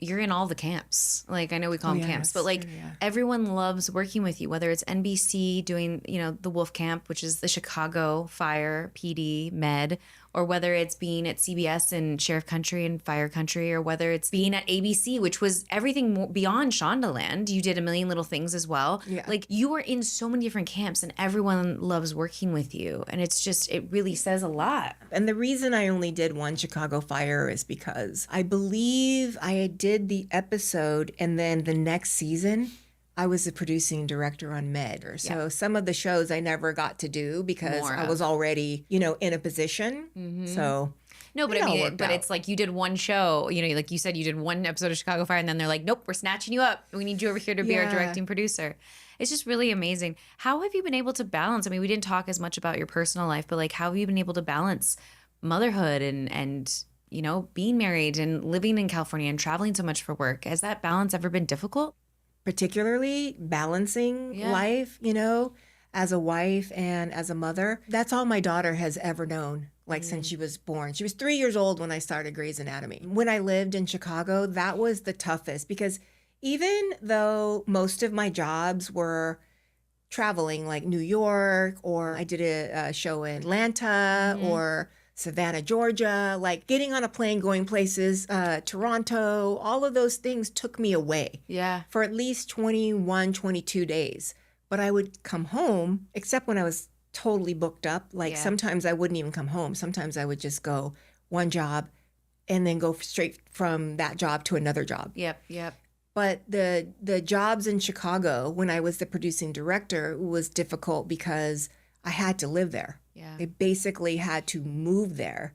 you're in all the camps. Like, I know we call them camps, but like everyone loves working with you, whether it's NBC doing, the Wolf Camp, which is the Chicago Fire, PD, Med, or whether it's being at CBS and Sheriff Country and Fire Country, or whether it's being at ABC, which was everything beyond Shondaland. You did a million little things as well. Yeah. Like, you were in so many different camps and everyone loves working with you. And it's just, it really says a lot. And the reason I only did one Chicago Fire is because I believe I did the episode and then the next season I was the producing director on Med. So some of the shows I never got to do because I was already, in a position. So no, but it's like you did one show, like you said, you did one episode of Chicago Fire and then they're like, nope, we're snatching you up. We need you over here to be our directing producer. It's just really amazing. How have you been able to balance? I mean, we didn't talk as much about your personal life, but like, how have you been able to balance motherhood and being married and living in California and traveling so much for work? Has that balance ever been difficult? Particularly balancing life, as a wife and as a mother. That's all my daughter has ever known, since she was born. She was 3 years old when I started Grey's Anatomy. When I lived in Chicago, that was the toughest because even though most of my jobs were traveling, like New York, or I did a show in Atlanta or Savannah, Georgia, like getting on a plane, going places, Toronto, all of those things took me away for at least 21, 22 days. But I would come home, except when I was totally booked up. Sometimes I wouldn't even come home. Sometimes I would just go one job and then go straight from that job to another job. Yep. But the jobs in Chicago, when I was the producing director, was difficult because I had to live there. Yeah. I basically had to move there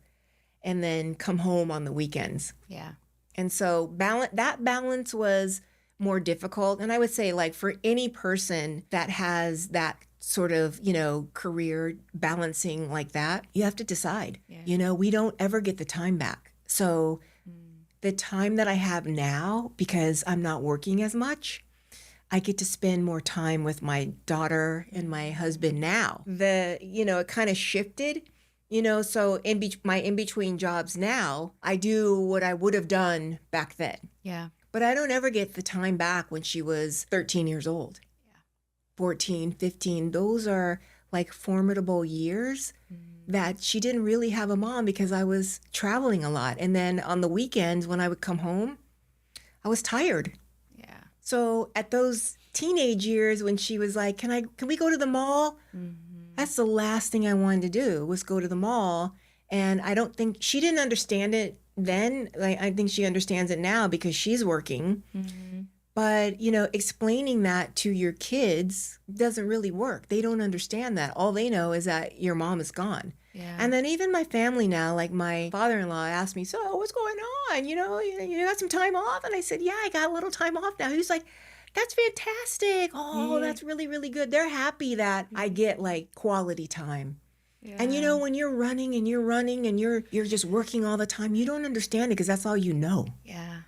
and then come home on the weekends. Yeah. And so that balance was more difficult. And I would say, like, for any person that has that sort of, career balancing like that, you have to decide. Yeah. We don't ever get the time back. So the time that I have now, because I'm not working as much, I get to spend more time with my daughter and my husband now. It kind of shifted, so my in-between jobs now, I do what I would have done back then. Yeah. But I don't ever get the time back when she was 13 years old. Yeah. 14, 15. Those are like formidable years that she didn't really have a mom because I was traveling a lot. And then on the weekends when I would come home, I was tired. So at those teenage years when she was like, can we go to the mall? That's the last thing I wanted to do was go to the mall. And I don't think she didn't understand it then. I think she understands it now because she's working. But, explaining that to your kids doesn't really work. They don't understand that. All they know is that your mom is gone. Yeah. And then even my family now, like my father-in-law asked me, so what's going on? You got some time off? And I said, yeah, I got a little time off now. He was like, that's fantastic. Oh, that's really, really good. They're happy that I get like quality time. Yeah. And when you're running and you're just working all the time, you don't understand it because that's all you know. Yeah.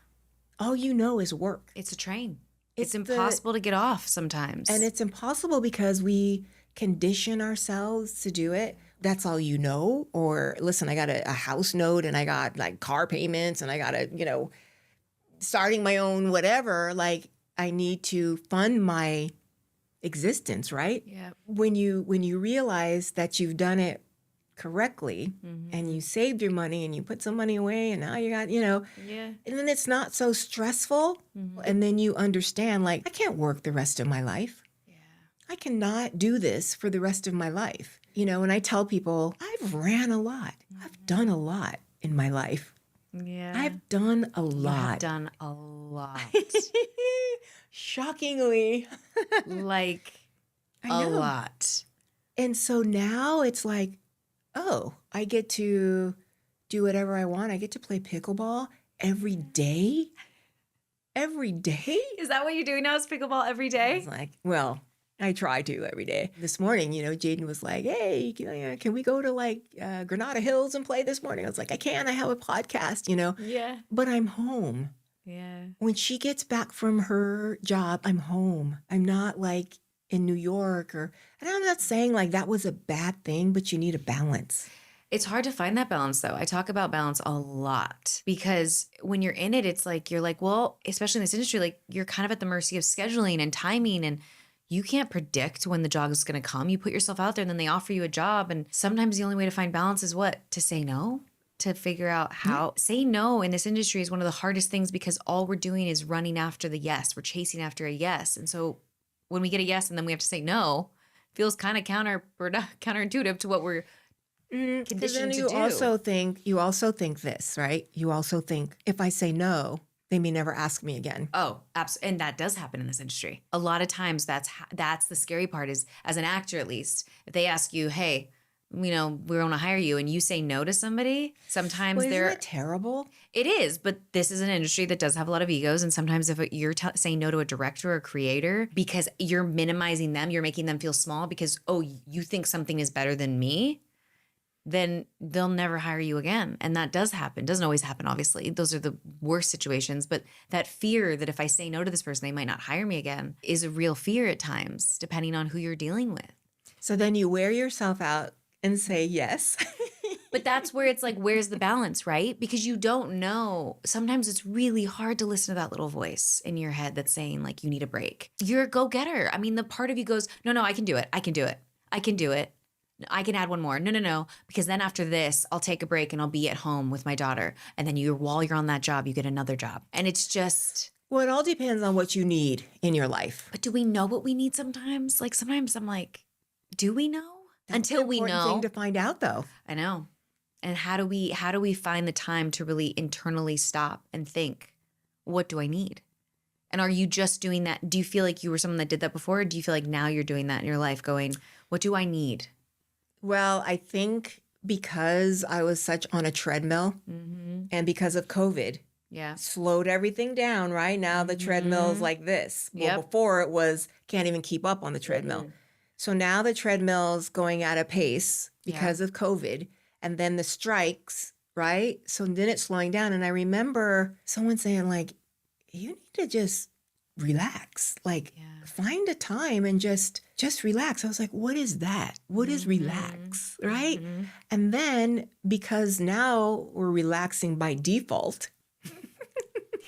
All you know is work. It's a train. It's impossible to get off sometimes. And it's impossible because we condition ourselves to do it. That's all you know. Or listen, I got a house note and I got like car payments and I got starting my own whatever. Like I need to fund my existence, right? Yeah. When you realize that you've done it correctly and you saved your money and you put some money away and now you got, and then it's not so stressful. And then you understand, like, I can't work the rest of my life. Yeah. I cannot do this for the rest of my life. and I tell people, I've ran a lot. I've done a lot in my life. Yeah. I've done a You lot. have done a lot. Shockingly. Like I a know. lot. And so now it's like, oh, I get to do whatever I want. I get to play pickleball every day. Every day? Is that what you're doing now is pickleball every day? I was like, well, I try to every day. This morning, Jaden was like, hey, can we go to Granada Hills and play this morning? I was like, I can. I have a podcast, Yeah. But I'm home. Yeah. When she gets back from her job, I'm home. I'm not like in New York and I'm not saying like that was a bad thing, but you need a balance. It's hard to find that balance though. I talk about balance a lot because when you're in it, it's like, you're like, well, especially in this industry, like you're kind of at the mercy of scheduling and timing, and you can't predict when the job is going to come. You put yourself out there and then they offer you a job. And sometimes the only way to find balance is what? To say no, to figure out how. Say no in this industry is one of the hardest things because all we're doing is running after the yes. We're chasing after a yes. And so when we get a yes and then we have to say no, feels kind of counterintuitive to what we're conditioned to do. You also think this, right? You also think if I say no, they may never ask me again. Oh, absolutely. And that does happen in this industry. A lot of times that's the scary part is, as an actor at least, if they ask you, hey, we want to hire you, and you say no to somebody, sometimes Isn't it terrible? It is, but this is an industry that does have a lot of egos. And sometimes if you're saying no to a director or creator because you're minimizing them, you're making them feel small because, oh, you think something is better than me, then they'll never hire you again. And that does happen. Doesn't always happen, obviously. Those are the worst situations. But that fear that if I say no to this person, they might not hire me again is a real fear at times, depending on who you're dealing with. So then you wear yourself out and say yes. But that's where it's like, where's the balance, right? Because you don't know. Sometimes it's really hard to listen to that little voice in your head that's saying like, you need a break. You're a go-getter. I mean, the part of you goes, no, I can do it. I can do it. I can do it. I can add one more. No. Because then after this, I'll take a break and I'll be at home with my daughter. And then while you're on that job, you get another job. And it's just... Well, it all depends on what you need in your life. But do we know what we need sometimes? Like sometimes I'm like, do we know? That's Until we know. That's an important thing to find out though. I know. And how do we find the time to really internally stop and think, what do I need? And are you just doing that? Do you feel like you were someone that did that before? Or do you feel like now you're doing that in your life going, what do I need? Well, I think because I was such on a treadmill and because of COVID, slowed everything down, right? Now the treadmill is like this. Well, before it was can't even keep up on the treadmill. So now the treadmill's going at a pace because of COVID and then the strikes, right? So then it's slowing down. And I remember someone saying like, you need to just relax, find a time and just relax. I was like, what is that? What is relax, right? And then because now we're relaxing by default.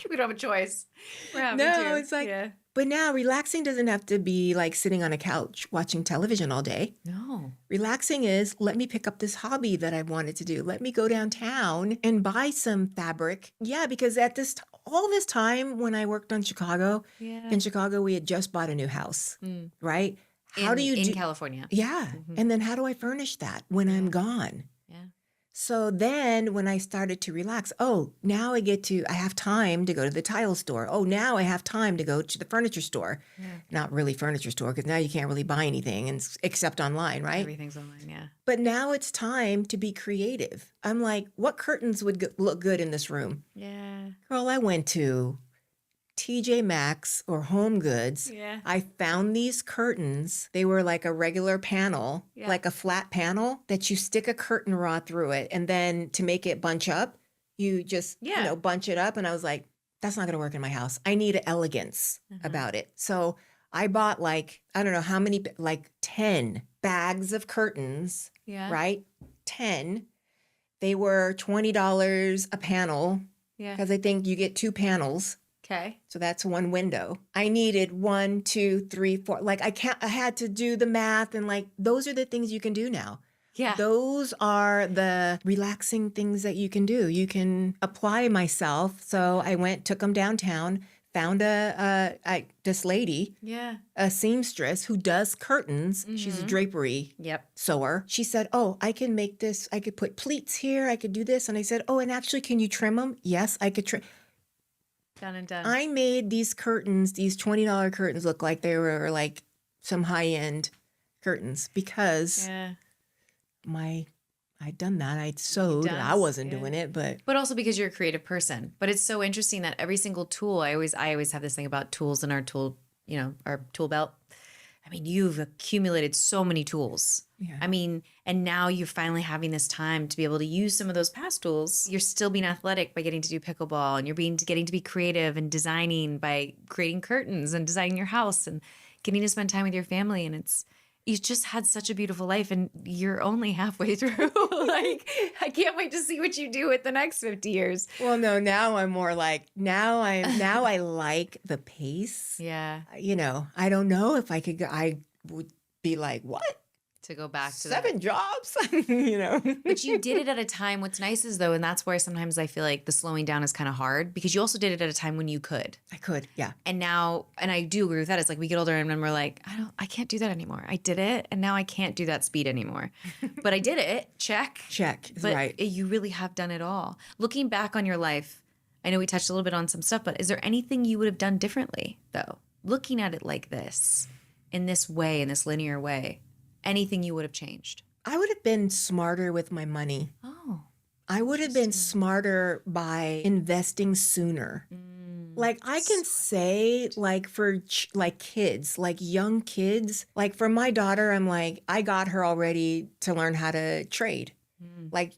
We don't have a choice. We're having to. It's like, but now relaxing doesn't have to be like sitting on a couch watching television all day. No. Relaxing is, let me pick up this hobby that I wanted to do. Let me go downtown and buy some fabric. Yeah, because at all this time when I worked in Chicago, we had just bought a new house, right? How do you do in California? Yeah. And then how do I furnish that when I'm gone? Yeah. So then when I started to relax, now I have time to go to the tile store. Oh, now I have time to go to the furniture store. Yeah. Not really furniture store because now you can't really buy anything except online, right? Everything's online, yeah. But now it's time to be creative. I'm like, what curtains would look good in this room? Yeah. Girl, I went to TJ Maxx or Home Goods. Yeah. I found these curtains. They were like a regular panel, like a flat panel that you stick a curtain rod through it. And then to make it bunch up, you just, bunch it up. And I was like, that's not going to work in my house. I need elegance about it. So I bought I don't know how many, 10 bags of curtains, right? 10. They were $20 a panel because I think you get 2 panels. Okay. So that's one window. I needed 1, 2, 3, 4. I had to do the math and those are the things you can do now. Yeah. Those are the relaxing things that you can do. You can apply myself. So I took them downtown, found this lady, a seamstress who does curtains. She's a drapery sewer. She said, oh, I can make this. I could put pleats here. I could do this. And I said, oh, and actually, can you trim them? Yes, I could trim. Done and done. I made these curtains, these $20 curtains, look like they were like some high-end curtains because I'd done that. I'd sewed. I wasn't doing it, but also because you're a creative person. But it's so interesting that every single tool, I always have this thing about tools in our tool, our tool belt. I mean, you've accumulated so many tools. Yeah. I mean, and now you're finally having this time to be able to use some of those past tools. You're still being athletic by getting to do pickleball, and you're getting to be creative and designing by creating curtains and designing your house and getting to spend time with your family. And you've just had such a beautiful life, and you're only halfway through. Like, I can't wait to see what you do with the next 50 years. Well, no, now I'm more like, now I like the pace. Yeah. I don't know if I would be like, what? To go back to 7 jobs, But you did it at a time. What's nice is though, and that's where sometimes I feel like the slowing down is kind of hard because you also did it at a time when you could. I could, yeah. And now, and I do agree with that. It's like we get older and then we're like, I can't do that anymore. I did it, and now I can't do that speed anymore. But I did it. Check. But right. You really have done it all. Looking back on your life, I know we touched a little bit on some stuff, but is there anything you would have done differently though? Looking at it like this, in this way, in this linear way. Anything you would have changed? I would have been smarter with my money. Oh. I would have been smarter by investing sooner. Like I can say like for like kids, like young kids, like for my daughter, I'm like, I got her already to learn how to trade. Like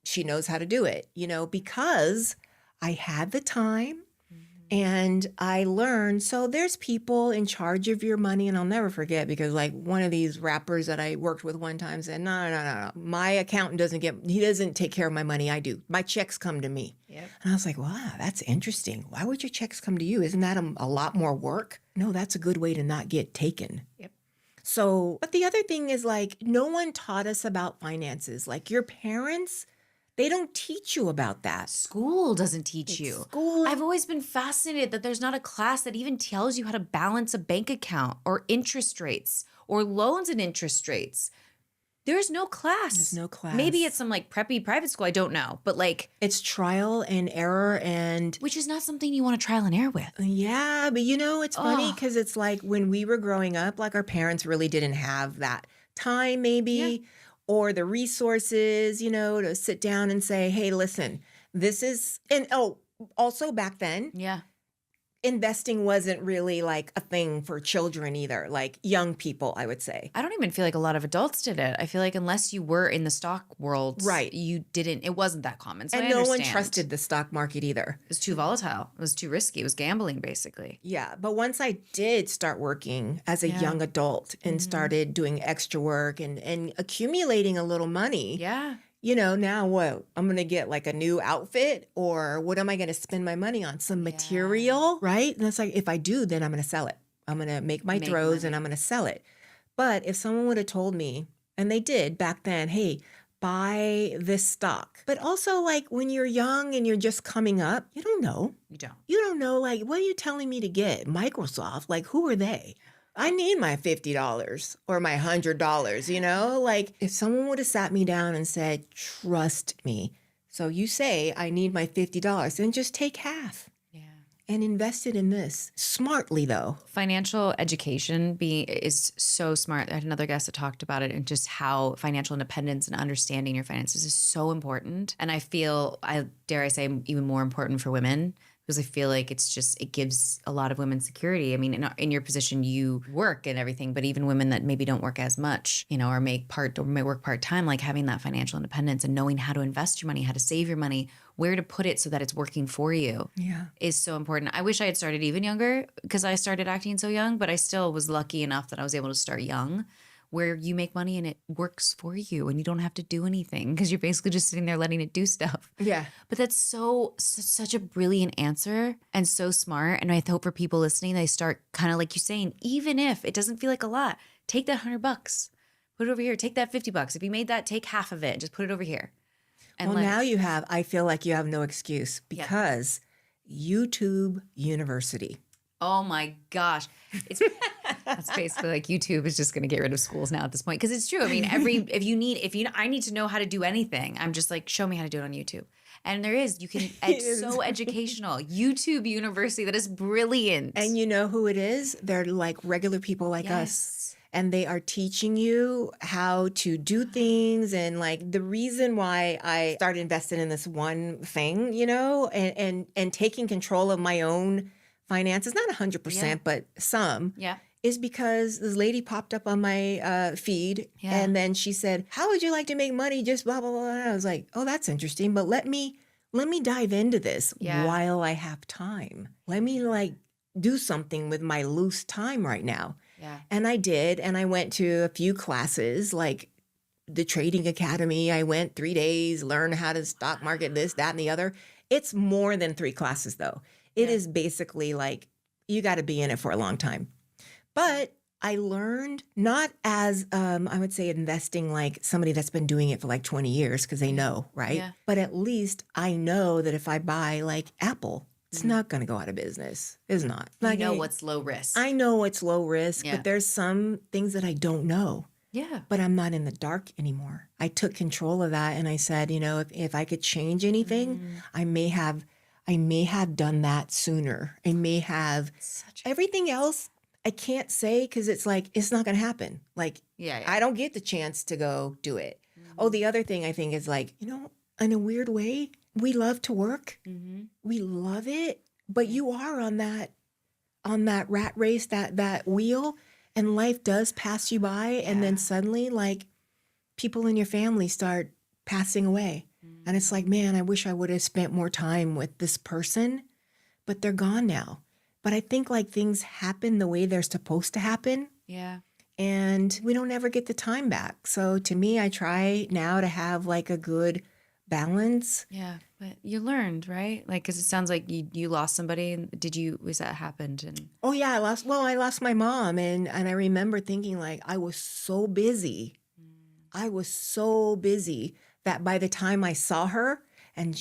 she knows how to do it, because I had the time. And I learned, so there's people in charge of your money, and I'll never forget because like one of these rappers that I worked with one time said, no. My accountant he doesn't take care of my money. I do. My checks come to me. Yep. And I was like, wow, that's interesting. Why would your checks come to you? Isn't that a lot more work? No, that's a good way to not get taken. Yep. So, but the other thing is like, no one taught us about finances. Like your parents, they don't teach you about that. School doesn't teach you. School. I've always been fascinated that there's not a class that even tells you how to balance a bank account or interest rates or loans and interest rates. There's no class. There's no class. Maybe it's some like preppy private school. I don't know. But like. It's trial and error and. Which is not something you want to trial and error with. Yeah. But it's funny because it's like when we were growing up, like our parents really didn't have that time maybe. Yeah. Or the resources, to sit down and say, hey, listen, this is, and also back then, investing wasn't really like a thing for children either, like young people, I would say. I don't even feel like a lot of adults did it. I feel like unless you were in the stock world, right, it wasn't that common. So and no one trusted the stock market either. It was too volatile. It was too risky. It was gambling basically. Yeah. But once I did start working as a young adult and started doing extra work and accumulating a little money. Yeah. Now what? I'm going to get like a new outfit, or what am I going to spend my money on? Some material, right? And it's like, if I do, then I'm going to sell it. I'm going to make my throws and I'm going to sell it. But if someone would have told me, and they did back then, hey, buy this stock. But also like when you're young and you're just coming up, you don't know. You don't know, like, what are you telling me to get? Microsoft, like, who are they? I need my $50 or my $100, Like if someone would have sat me down and said, trust me. So you say I need my $50, then just take half. And invest it in this smartly, though. Financial education is so smart. I had another guest that talked about it and just how financial independence and understanding your finances is so important. And I feel, dare I say, even more important for women. Because I feel like it gives a lot of women security. I mean, in your position, you work and everything, but even women that maybe don't work as much, or may work part-time, like having that financial independence and knowing how to invest your money, how to save your money, where to put it so that it's working for you is so important. I wish I had started even younger because I started acting so young, but I still was lucky enough that I was able to start young, where you make money and it works for you and you don't have to do anything because you're basically just sitting there letting it do stuff. Yeah. But that's such a brilliant answer and so smart. And I hope for people listening, they start kind of like you saying, even if it doesn't feel like a lot, take that $100, put it over here. Take that $50. If you made that, take half of it and just put it over here. And now I feel like you have no excuse because YouTube University. Oh my gosh. That's basically like YouTube is just going to get rid of schools now at this point. Cause it's true. I mean, I need to know how to do anything. I'm just like, show me how to do it on YouTube. And it's so educational. YouTube University. That is brilliant. And you know who it is? They're like regular people like us. And they are teaching you how to do things. And like the reason why I started investing in this one thing, and taking control of my own finances, not 100%, but some, is because this lady popped up on my feed. And then she said, how would you like to make money? Just blah, blah, blah. And I was like, oh, that's interesting. But let me dive into this while I have time. Let me like do something with my loose time right now. Yeah. And I did. And I went to a few classes, like the Trading Academy. I went 3 days, learn how to stock market, this, that, and the other. It's more than 3 classes, though. It is basically like you got to be in it for a long time. But I learned not as, I would say, investing like somebody that's been doing it for like 20 years because they know, right? Yeah. But at least I know that if I buy like Apple, it's not going to go out of business. It's not. You know what's low risk. I know it's low risk, but there's some things that I don't know. Yeah. But I'm not in the dark anymore. I took control of that and I said, if I could change anything, I may have done that sooner. I may have everything else. I can't say because it's like, it's not going to happen. Like, I don't get the chance to go do it. Oh, the other thing I think is like, in a weird way, we love to work. We love it. But you are on that rat race, that wheel, and life does pass you by. And then suddenly like people in your family start passing away. And it's like, man, I wish I would have spent more time with this person, but they're gone now. But I think like things happen the way they're supposed to happen. Yeah. And we don't ever get the time back. So to me, I try now to have like a good balance. Yeah. But you learned, right? Like, cause it sounds like you lost somebody. Was that happened? And oh yeah, I lost my mom. And I remember thinking like, I was so busy. I was so busy that by the time I saw her and,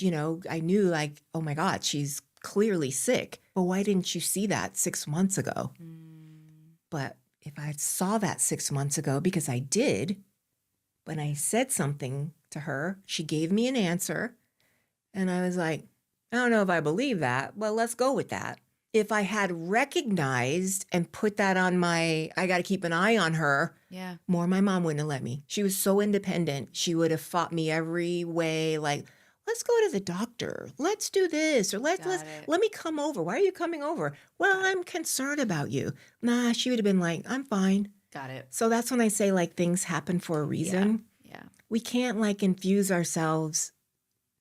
I knew like, oh my God, she's clearly sick. But why didn't you see that 6 months ago? But if I saw that 6 months ago, because I did, when I said something to her, she gave me an answer. And I was like, I don't know if I believe that, but let's go with that. If I had recognized and put that on I got to keep an eye on her, more, my mom wouldn't have let me. She was so independent. She would have fought me every way, like, let's go to the doctor. Let's do this. Or let me come over. Why are you coming over? Well, I'm concerned about you. Nah, she would have been like, I'm fine. Got it. So that's when I say like things happen for a reason. Yeah. We can't like infuse ourselves.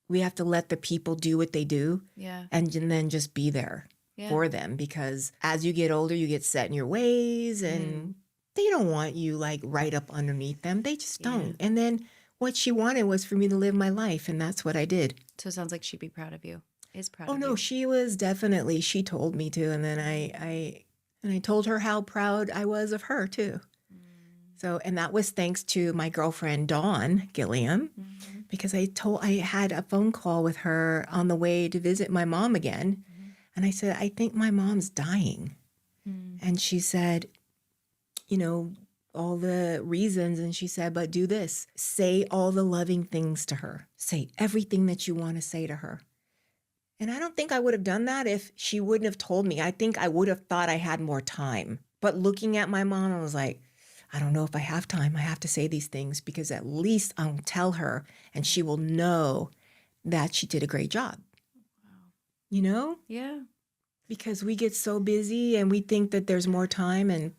We have to let the people do what they do. Yeah. And then just be there for them. Because as you get older, you get set in your ways and they don't want you like right up underneath them. They just don't. And then what she wanted was for me to live my life, and that's what I did. So it sounds like she'd be proud of you. Is proud of you. Oh no, she was definitely. She told me to, and then I told her how proud I was of her too. So, and that was thanks to my girlfriend Dawn Gilliam, because I had a phone call with her on the way to visit my mom again, and I said, I think my mom's dying, and she said, all the reasons. And she said, but do this. Say all the loving things to her. Say everything that you want to say to her. And I don't think I would have done that if she wouldn't have told me. I think I would have thought I had more time. But looking at my mom, I was like, I don't know if I have time. I have to say these things because at least I'll tell her and she will know that she did a great job. Wow. Yeah. Because we get so busy and we think that there's more time and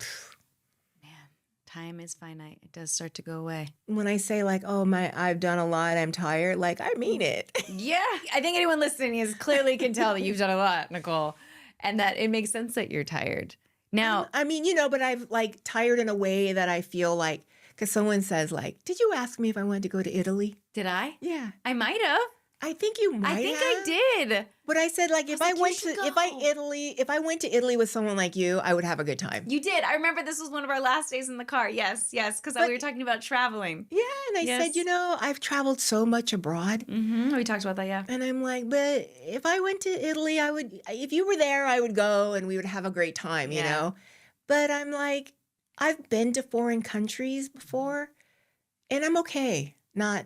time is finite. It does start to go away. When I say like, oh I've done a lot, I'm tired, like I mean it. Yeah. I think anyone listening clearly can tell that you've done a lot, Nicole, and that it makes sense that you're tired. Now, I mean, but I've like tired in a way that I feel like, because someone says like, did you ask me if I wanted to go to Italy? Did I? Yeah. I might have. I think you might I think have. I did. But I said, like, if I like, went you to should go. if I went to Italy with someone like you, I would have a good time. You did. I remember this was one of our last days in the car. Yes, because we were talking about traveling. Yeah, and I Yes. said, I've traveled so much abroad. We talked about that, yeah. And I'm like, but if I went to Italy, if you were there, I would go and we would have a great time, you Yeah. know? But I'm like, I've been to foreign countries before and I'm okay not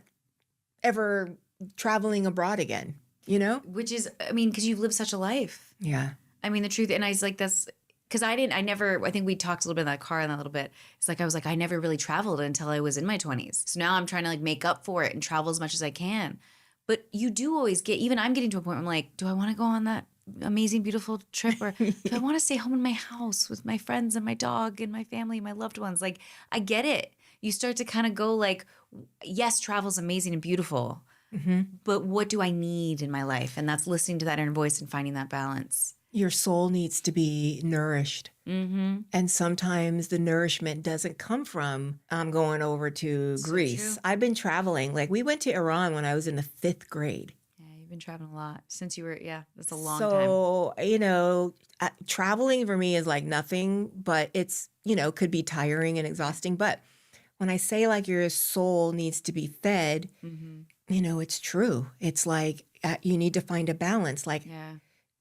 ever traveling abroad again, you know? Which is, I mean, because you've lived such a life. Yeah. I mean, the truth, and I was like, that's, because I think we talked a little bit in that car in that little bit. It's like, I was like, I never really traveled until I was in my 20s. So now I'm trying to like make up for it and travel as much as I can. But you do always get, even I'm getting to a point where I'm like, do I want to go on that amazing, beautiful trip? Or do I want to stay home in my house with my friends and my dog and my family, my loved ones? Like, I get it. You start to kind of go like, yes, travel's amazing and beautiful, but what do I need in my life? And that's listening to that inner voice and finding that balance. Your soul needs to be nourished. And sometimes the nourishment doesn't come from, I'm going over to Greece. true. I've been traveling. Like we went to Iran when I was in the 5th grade. Yeah, you've been traveling a lot since you were, that's a long time. So, traveling for me is like nothing, but it's, could be tiring and exhausting. But when I say like your soul needs to be fed, it's true. It's like you need to find a balance. Like,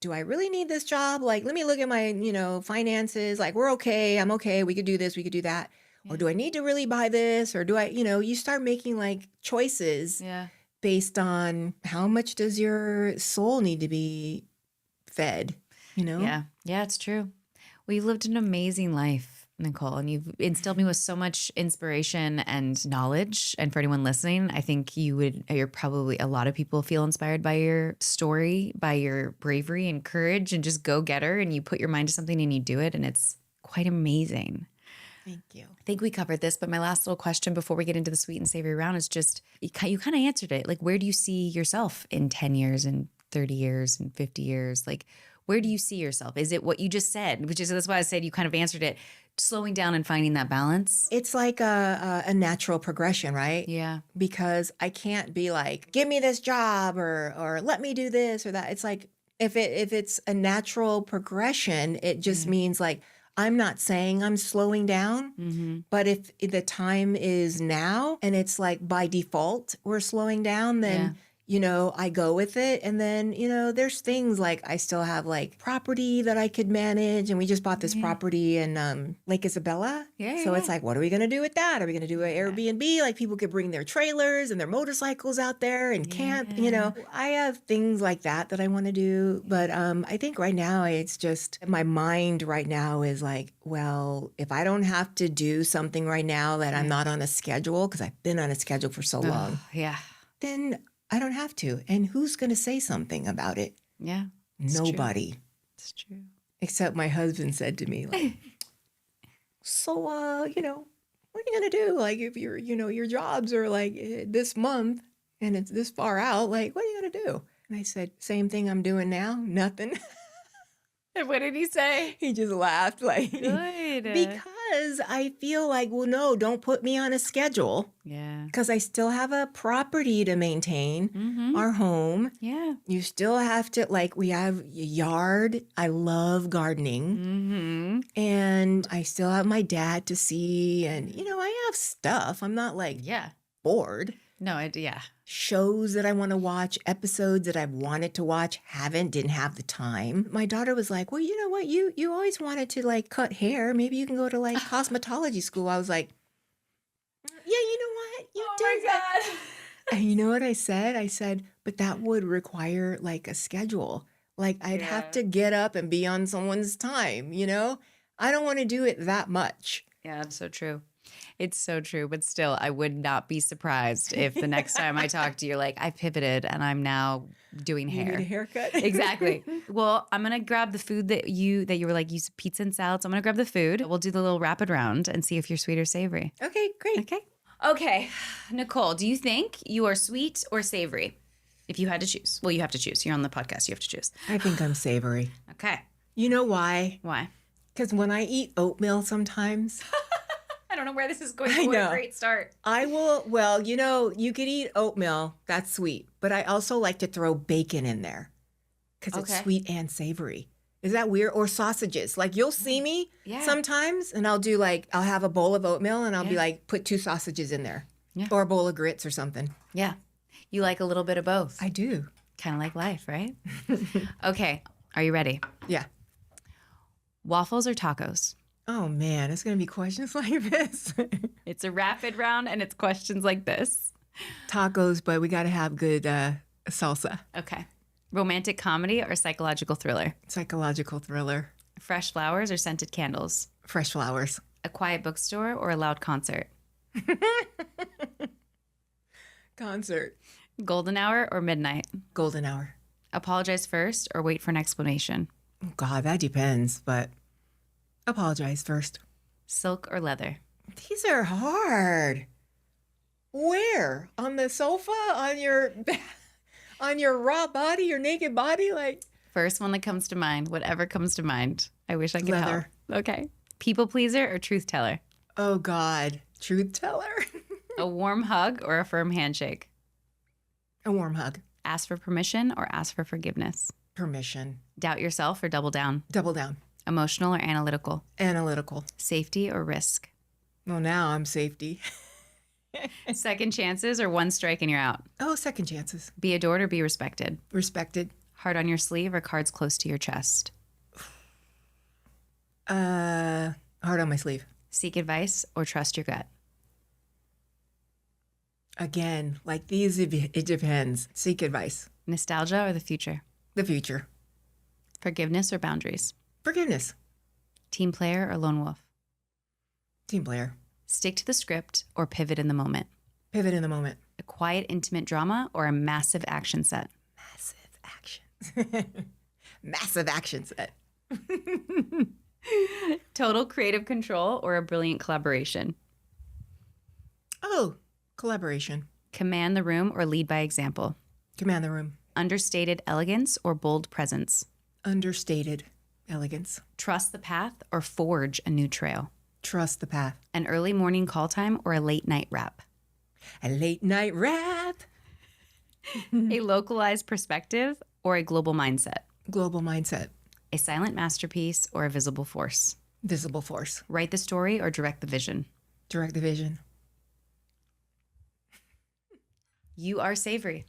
do I really need this job? Like, let me look at my, finances. Like, we're okay. I'm okay. We could do this. We could do that. Or do I need to really buy this? Or do I, you start making like choices based on how much does your soul need to be fed, Yeah, it's true. Well, you've lived an amazing life, Nicole, and you've instilled me with so much inspiration and knowledge. And for anyone listening, I think you're probably, a lot of people feel inspired by your story, by your bravery and courage and just go getter. And you put your mind to something and you do it. And it's quite amazing. Thank you. I think we covered this, but my last little question before we get into the sweet and savory round is just, you kind of answered it. Like, where do you see yourself in 10 years and 30 years and 50 years? Like, where do you see yourself? Is it what you just said? That's why I said you kind of answered it. Slowing down and finding that balance. It's like a natural progression, right? Yeah. Because I can't be like, give me this job or let me do this or that. It's like, if it's a natural progression, it just means like, I'm not saying I'm slowing down, but if the time is now and it's like by default we're slowing down, then I go with it. And then, there's things like I still have like property that I could manage. And we just bought this property in Lake Isabella. So it's like, what are we going to do with that? Are we going to do an Airbnb? Like people could bring their trailers and their motorcycles out there and camp, I have things like that I want to do. But I think right now it's just my mind right now is like, well, if I don't have to do something right now that I'm not on a schedule, because I've been on a schedule for so long, then I don't have to. And who's going to say something about it? Yeah. Nobody. It's true. Except my husband said to me, like, so, what are you going to do? Like, if your jobs are like this month and it's this far out, like, what are you going to do? And I said, same thing I'm doing now, nothing. And what did he say? He just laughed, like, good. Because I feel like, well, no, don't put me on a schedule. Yeah. Because I still have a property to maintain, our home. Yeah. You still have to, like, we have a yard. I love gardening. And I still have my dad to see. And, I have stuff. I'm not like bored. No, Shows that I want to watch, episodes that I've wanted to watch, didn't have the time. My daughter was like, well, you know what? You always wanted to like cut hair. Maybe you can go to like cosmetology school. I was like, yeah, you know what? You did that. And you know what I said? I said, but that would require like a schedule. Like I'd have to get up and be on someone's time, I don't want to do it that much. Yeah, it's so true. It's so true. But still, I would not be surprised if the next time I talk to you, you're like, I pivoted and I'm now doing hair. You need a haircut? Exactly. Well, I'm going to grab the food that you were like, use pizza and salad. So I'm going to grab the food. We'll do the little rapid round and see if you're sweet or savory. Okay, great. Okay. Nicole, do you think you are sweet or savory? If you had to choose. Well, you have to choose. You're on the podcast. You have to choose. I think I'm savory. Okay. You know why? Why? Because when I eat oatmeal sometimes, I don't know where this is going. I What a know. great start. I will, well, you could eat oatmeal. That's sweet. But I also like to throw bacon in there because it's Okay. sweet and savory. Is that weird? Or sausages. Like you'll see me sometimes and I'll have a bowl of oatmeal and I'll be like, put 2 sausages in there. Yeah. Or a bowl of grits or something. Yeah. You like a little bit of both. I do. Kind of like life, right? Okay. Are you ready? Yeah. Waffles or tacos? Oh man, it's going to be questions like this. It's a rapid round and it's questions like this. Tacos, but we got to have good salsa. Okay. Romantic comedy or psychological thriller? Psychological thriller. Fresh flowers or scented candles? Fresh flowers. A quiet bookstore or a loud concert? Concert. Golden hour or midnight? Golden hour. Apologize first or wait for an explanation? Oh, God, that depends, but apologize first. Silk or leather? These are hard. Where? On the sofa? On your raw body, your naked body? Like First one that comes to mind, whatever comes to mind. I wish I could leather. help. Okay. People pleaser or truth teller? Oh God, truth teller. A warm hug or a firm handshake? A warm hug. Ask for permission or ask for forgiveness? Permission. Doubt yourself or double down? Double down. Emotional or analytical? Analytical. Safety or risk? Well, now I'm safety. Second chances or one strike and you're out? Oh, second chances. Be adored or be respected? Respected. Heart on your sleeve or cards close to your chest? Heart on my sleeve. Seek advice or trust your gut? Again, like these, it depends. Seek advice. Nostalgia or the future? The future. Forgiveness or boundaries? Forgiveness. Team player or lone wolf? Team player. Stick to the script or pivot in the moment? Pivot in the moment. A quiet, intimate drama or a massive action set? Massive action. Massive action set. Total creative control or a brilliant collaboration? Oh, collaboration. Command the room or lead by example? Command the room. Understated elegance or bold presence? Understated elegance. Trust the path or forge a new trail? Trust the path. An early morning call time or a late night wrap? A late night rap. A localized perspective or a global mindset? Global mindset. A silent masterpiece or a visible force? Visible force. Write the story or direct the vision? Direct the vision. You are savory.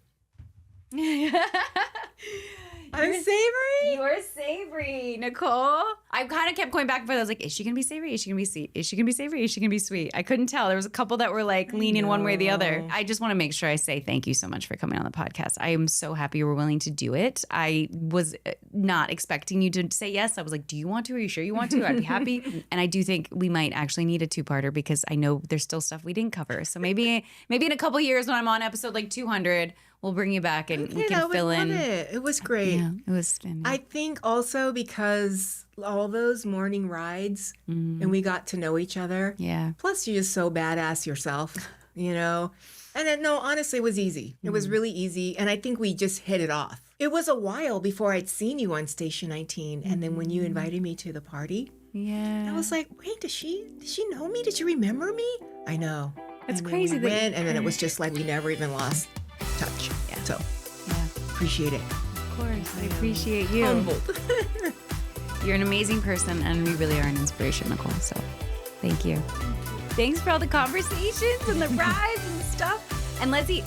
I'm savory. You're savory, Nicole. I kind of kept going back and forth. I was like, is she going to be savory? Is she going to be sweet? Is she going to be savory? Is she going to be sweet? I couldn't tell. There was a couple that were like leaning one way or the other. I just want to make sure I say thank you so much for coming on the podcast. I am so happy you were willing to do it. I was not expecting you to say yes. I was like, do you want to? Are you sure you want to? I'd be happy. And I do think we might actually need a 2-parter because I know there's still stuff we didn't cover. So maybe in a couple years when I'm on episode like 200, we'll bring you back and we can fill in. It was great. Yeah, it was. I think also because all those morning rides and we got to know each other. Yeah. Plus, you're just so badass yourself, you know? And then, no, honestly, it was easy. It was really easy. And I think we just hit it off. It was a while before I'd seen you on Station 19. And then when you invited me to the party, Yeah. I was like, wait, does she know me? Did she remember me? I know. It's And then crazy we that- went, and then it was just like we never even lost touch. Yeah. So Yeah. appreciate it. Of course. I appreciate you. Humbled. You're an amazing person, and we really are an inspiration, Nicole. So thank you. Thanks for all the conversations and the rides and stuff. And let's eat.